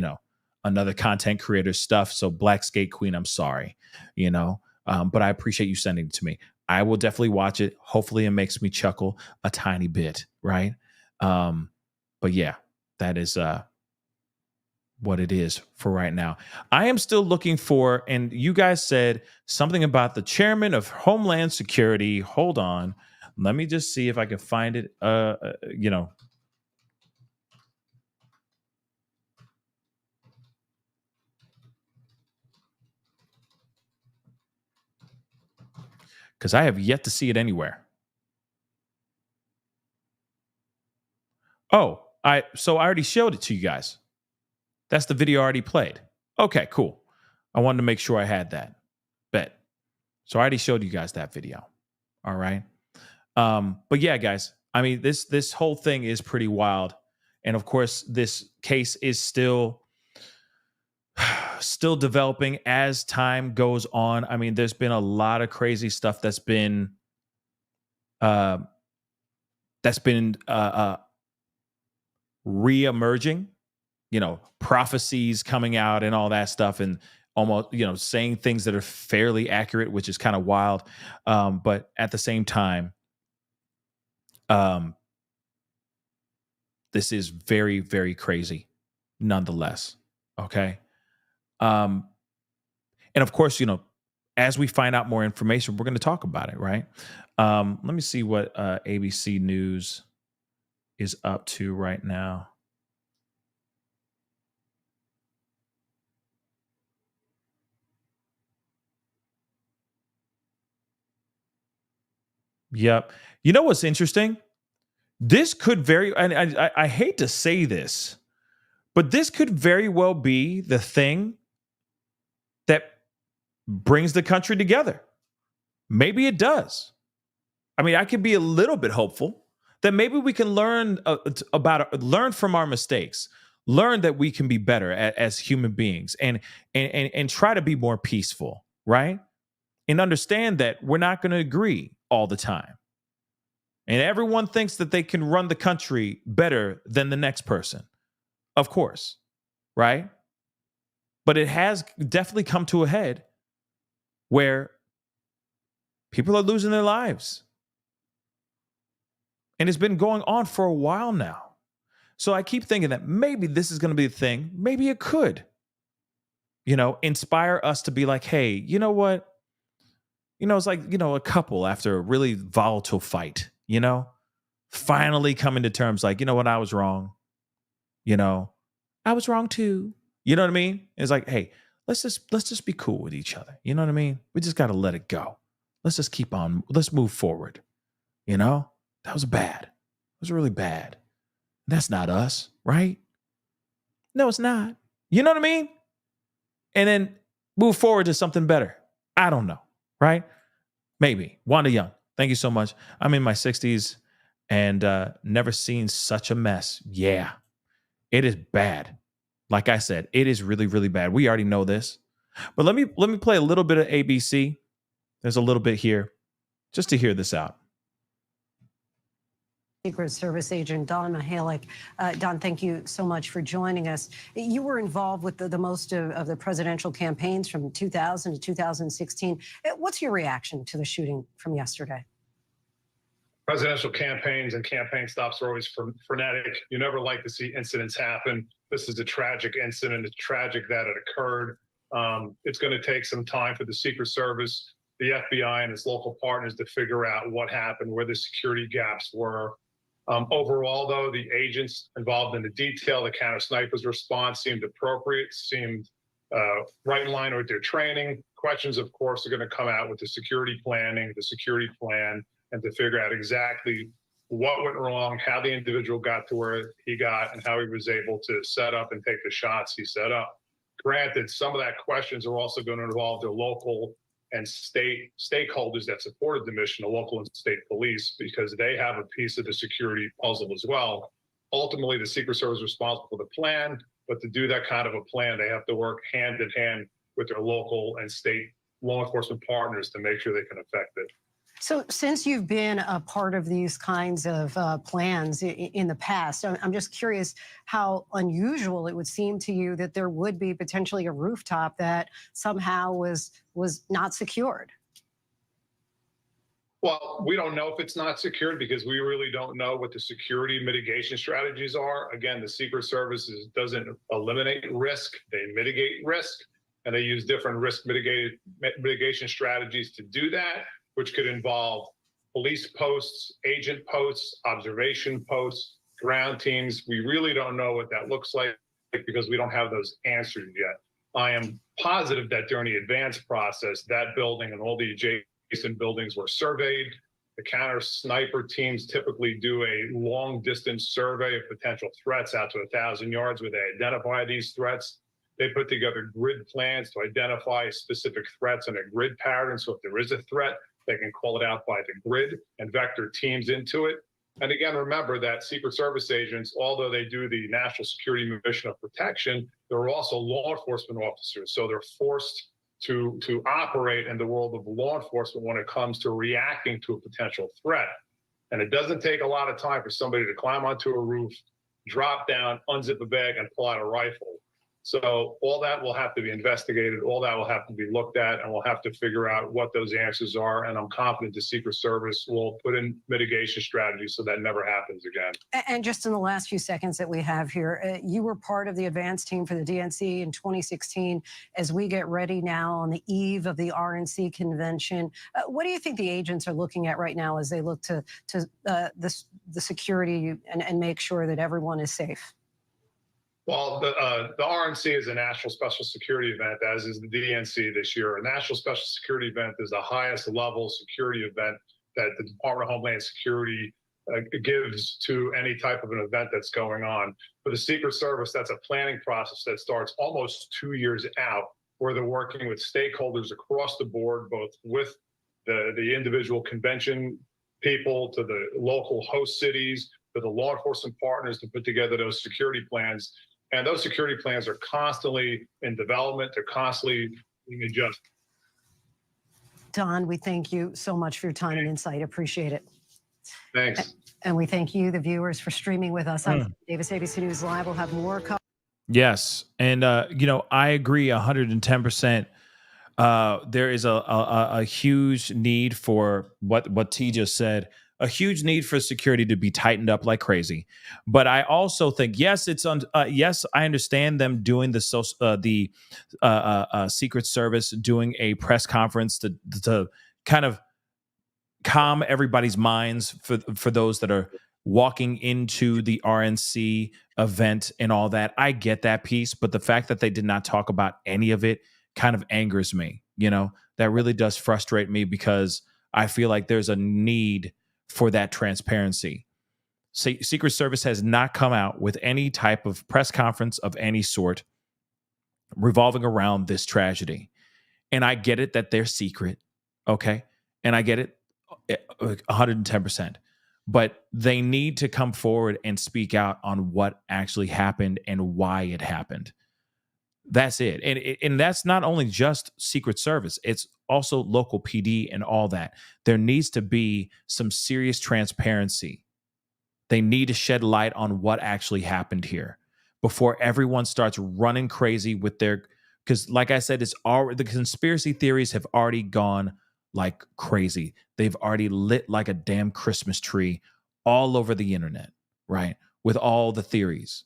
another content creator stuff. So Black Skate Queen, I'm sorry, but I appreciate you sending it to me. I will definitely watch it. Hopefully, it makes me chuckle a tiny bit, right? But yeah, that is what it is for right now. I am still looking for, and you guys said something about the chairman of Homeland Security. Hold on. Let me just see if I can find it. Because I have yet to see it anywhere. Oh, I already showed it to you guys. That's the video I already played. Okay, cool. I wanted to make sure I had that. Bet. So I already showed you guys that video. All right. But yeah, guys, I mean, this whole thing is pretty wild. And of course, this case is still developing as time goes on. I mean, there's been a lot of crazy stuff that's been re-emerging, prophecies coming out and all that stuff, and almost, saying things that are fairly accurate, which is kind of wild. But at the same time, this is very, very crazy nonetheless. Okay. And of course, as we find out more information, we're going to talk about it, right? Let me see what ABC News is up to right now. Yep. You know what's interesting? This could I hate to say this, but this could very well be the thing that brings the country together. Maybe it does. I mean, I could be a little bit hopeful that maybe we can learn from our mistakes, learn that we can be better as human beings, and try to be more peaceful, right? And understand that we're not going to agree all the time. And everyone thinks that they can run the country better than the next person. Of course, right? But it has definitely come to a head where people are losing their lives. And it's been going on for a while now. So I keep thinking that maybe this is going to be a thing. Maybe it could, inspire us to be like, hey, you know what? It's like, a couple after a really volatile fight, finally coming to terms like, you know what? I was wrong. I was wrong too. You know what I mean? It's like, hey, let's just be cool with each other. You know what I mean? We just got to let it go. Let's just keep on. Let's move forward. That was bad. It was really bad. That's not us, right? No, it's not. You know what I mean? And then move forward to something better. I don't know, right? Maybe. Wanda Young, thank you so much. I'm in my 60s and never seen such a mess. Yeah, it is bad. Like I said, it is really, really bad. We already know this. But let me play a little bit of ABC. There's a little bit here just to hear this out. Secret Service agent Don Mihalik. Don, thank you so much for joining us. You were involved with the most of the presidential campaigns from 2000 to 2016. What's your reaction to the shooting from yesterday? Presidential campaigns and campaign stops are always frenetic. You never like to see incidents happen. This is a tragic incident. It's tragic that it occurred. It's going to take some time for the Secret Service, the FBI, and its local partners to figure out what happened, where the security gaps were. Overall, though, the agents involved in the detail, the counter snipers' response seemed appropriate, seemed right in line with their training. Questions, of course, are going to come out with the security planning, the security plan, and to figure out exactly what went wrong, how the individual got to where he got, and how he was able to set up and take the shots he set up. Granted, some of that questions are also going to involve the local and state stakeholders that supported the mission, the local and state police, because they have a piece of the security puzzle as well. Ultimately, the Secret Service is responsible for the plan, but to do that kind of a plan, they have to work hand in hand with their local and state law enforcement partners to make sure they can effect it. So since you've been a part of these kinds of plans in the past, I'm just curious how unusual it would seem to you that there would be potentially a rooftop that somehow was not secured. Well, we don't know if it's not secured because we really don't know what the security mitigation strategies are. Again, the Secret Service doesn't eliminate risk, they mitigate risk, and they use different risk mitigation strategies to do that, which could involve police posts, agent posts, observation posts, ground teams. We really don't know what that looks like because we don't have those answers yet. I am positive that during the advanced process, that building and all the adjacent buildings were surveyed. The counter sniper teams typically do a long distance survey of potential threats out to 1,000 yards where they identify these threats. They put together grid plans to identify specific threats in a grid pattern. So if there is a threat, they can call it out by the grid and vector teams into it. And again, remember that Secret Service agents, although they do the national security mission of protection, they're also law enforcement officers. So they're forced to operate in the world of law enforcement when it comes to reacting to a potential threat. And it doesn't take a lot of time for somebody to climb onto a roof, drop down, unzip a bag, and pull out a rifle. So all that will have to be investigated, all that will have to be looked at, and we'll have to figure out what those answers are. And I'm confident the Secret Service will put in mitigation strategies so that never happens again. And just in the last few seconds that we have here, you were part of the advance team for the DNC in 2016. As we get ready now on the eve of the RNC convention, what do you think the agents are looking at right now as they look to the security and make sure that everyone is safe? Well, the RNC is a national special security event, as is the DNC this year. A national special security event is the highest level security event that the Department of Homeland Security gives to any type of an event that's going on. For the Secret Service, that's a planning process that starts almost 2 years out, where they're working with stakeholders across the board, both with the individual convention people to the local host cities, to the law enforcement partners to put together those security plans. And those security plans are constantly in development. They're constantly being adjusted. Don, we thank you so much for your time and insight. Appreciate it. Thanks. And we thank you, the viewers, for streaming with us. I'm Davis, ABC News Live. We'll have more coverage. Yes. And, I agree 110%. There is a huge need for what T just said, a huge need for security to be tightened up like crazy. But I also think, yes, yes, I understand them doing the Secret Service doing a press conference to kind of calm everybody's minds for those that are walking into the RNC event and all that. I get that piece, but the fact that they did not talk about any of it kind of angers me. That really does frustrate me because I feel like there's a need for that transparency. Secret Service has not come out with any type of press conference of any sort revolving around this tragedy. And I get it that they're secret, okay? And I get it 110%. But they need to come forward and speak out on what actually happened and why it happened. That's it. And that's not only just Secret Service. It's also local PD and all that. There needs to be some serious transparency. They need to shed light on what actually happened here before everyone starts running crazy with because like I said, the conspiracy theories have already gone like crazy. They've already lit like a damn Christmas tree all over the internet, right? With all the theories.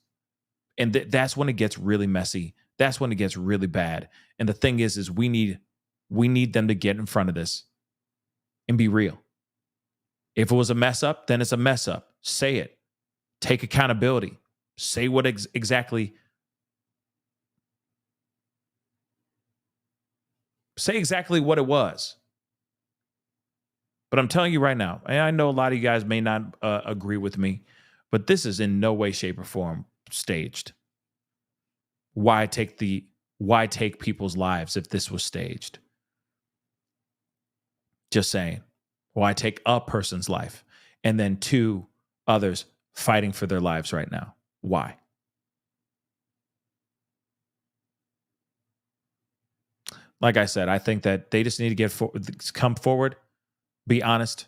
And that's when it gets really messy. That's when it gets really bad. And the thing is we need them to get in front of this and be real. If it was a mess up, then it's a mess up. say it. Take accountability. Say what exactly. Say exactly what it was. But I'm telling you right now, and I know a lot of you guys may not agree with me, but this is in no way, shape, or form staged. Why take people's lives if this was staged? Just saying. Why take a person's life and then 2 others fighting for their lives right now? Why? Like I said, I think that they just need to come forward, be honest,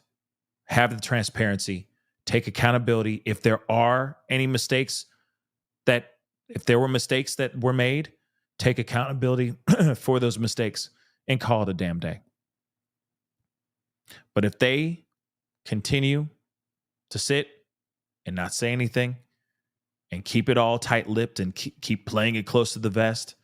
have the transparency, take accountability. If there are any mistakes if there were mistakes that were made, take accountability for those mistakes and call it a damn day. But if they continue to sit and not say anything and keep it all tight-lipped and keep playing it close to the vest,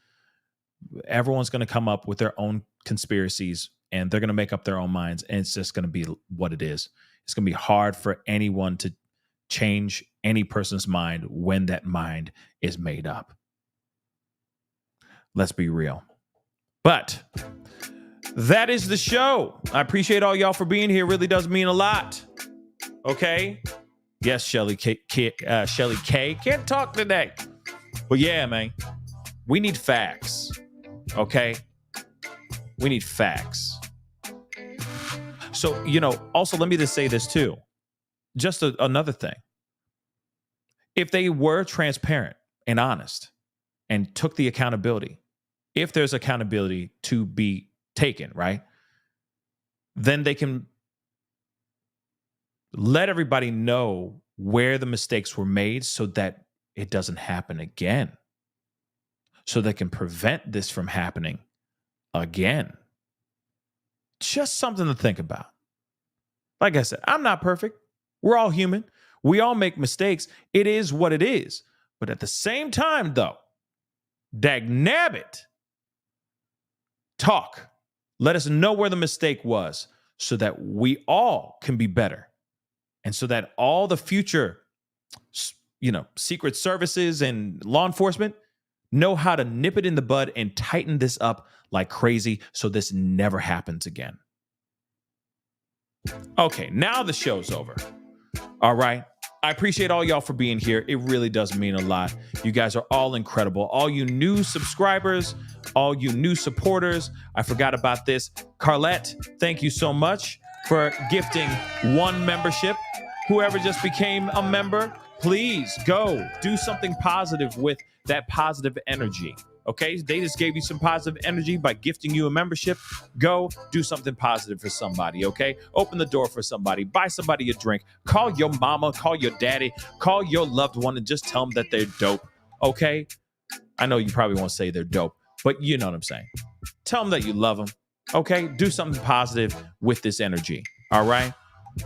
everyone's going to come up with their own conspiracies and they're going to make up their own minds. And it's just going to be what it is. It's going to be hard for anyone to change any person's mind when that mind is made up. Let's be real. But that is the show. I appreciate all y'all for being here. It really does mean a lot. Okay? Yes, Shelly K. Can't talk today. But yeah, man. We need facts. Okay? We need facts. So, also let me just say this too. Just another thing. If they were transparent and honest and took the accountability, if there's accountability to be taken, right? Then they can let everybody know where the mistakes were made so that it doesn't happen again. So they can prevent this from happening again. Just something to think about. Like I said, I'm not perfect. We're all human. We all make mistakes. It is what it is. But at the same time, though, dagnabbit, talk. Let us know where the mistake was so that we all can be better. And so that all the future, secret services and law enforcement know how to nip it in the bud and tighten this up like crazy so this never happens again. Okay, now the show's over. All right. I appreciate all y'all for being here. It really does mean a lot. You guys are all incredible. All you new subscribers, all you new supporters. I forgot about this. Carlette, thank you so much for gifting 1 membership. Whoever just became a member, please go do something positive with that positive energy. Okay, they just gave you some positive energy by gifting you a membership. Go do something positive for somebody, okay? Open the door for somebody. Buy somebody a drink. Call your mama, call your daddy, call your loved one and just tell them that they're dope, okay? I know you probably won't say they're dope, but you know what I'm saying. Tell them that you love them, okay? Do something positive with this energy, all right?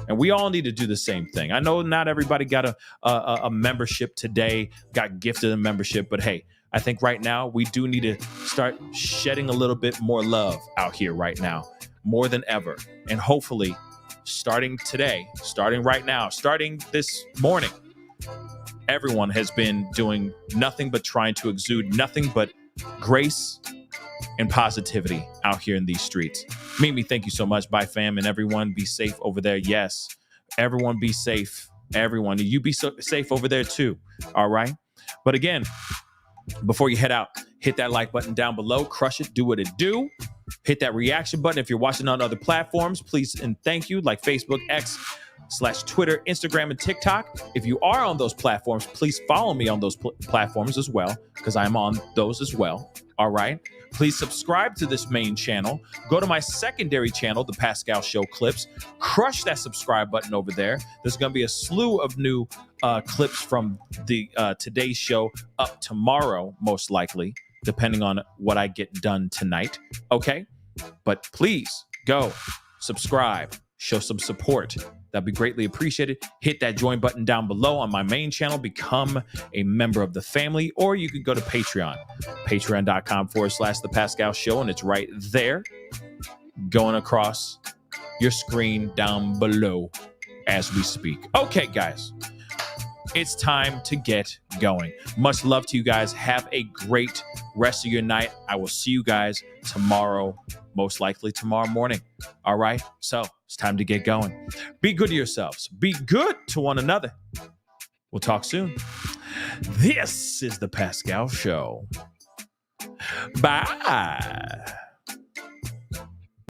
And we all need to do the same thing. I know not everybody got a membership today, got gifted a membership, but hey, I think right now we do need to start shedding a little bit more love out here right now, more than ever. And hopefully starting today, starting right now, starting this morning, everyone has been doing nothing but trying to exude nothing but grace and positivity out here in these streets. Mimi, thank you so much. Bye, fam. And everyone be safe over there. Yes, everyone be safe. Everyone, you be safe over there too. All right. But again, before you head out, hit that like button down below. Crush it. Do what it do. Hit that reaction button. If you're watching on other platforms, please and thank you, like Facebook, X/Twitter, Instagram, and TikTok. If you are on those platforms, please follow me on those platforms as well, because I'm on those as well. All right. Please subscribe to this main channel. Go to my secondary channel, The Pascal Show Clips. Crush that subscribe button over there. There's going to be a slew of new clips from the today's show up tomorrow, most likely, depending on what I get done tonight. Okay? But please go subscribe. Show some support. That'd be greatly appreciated. Hit that join button down below on my main channel. Become a member of the family, or you can go to Patreon. Patreon.com/The Pascal Show, and it's right there going across your screen down below as we speak. Okay, guys, it's time to get going. Much love to you guys. Have a great rest of your night. I will see you guys tomorrow, most likely tomorrow morning. All right? So it's time to get going. Be good to yourselves. Be good to one another. We'll talk soon. This is the Pascal Show. Bye.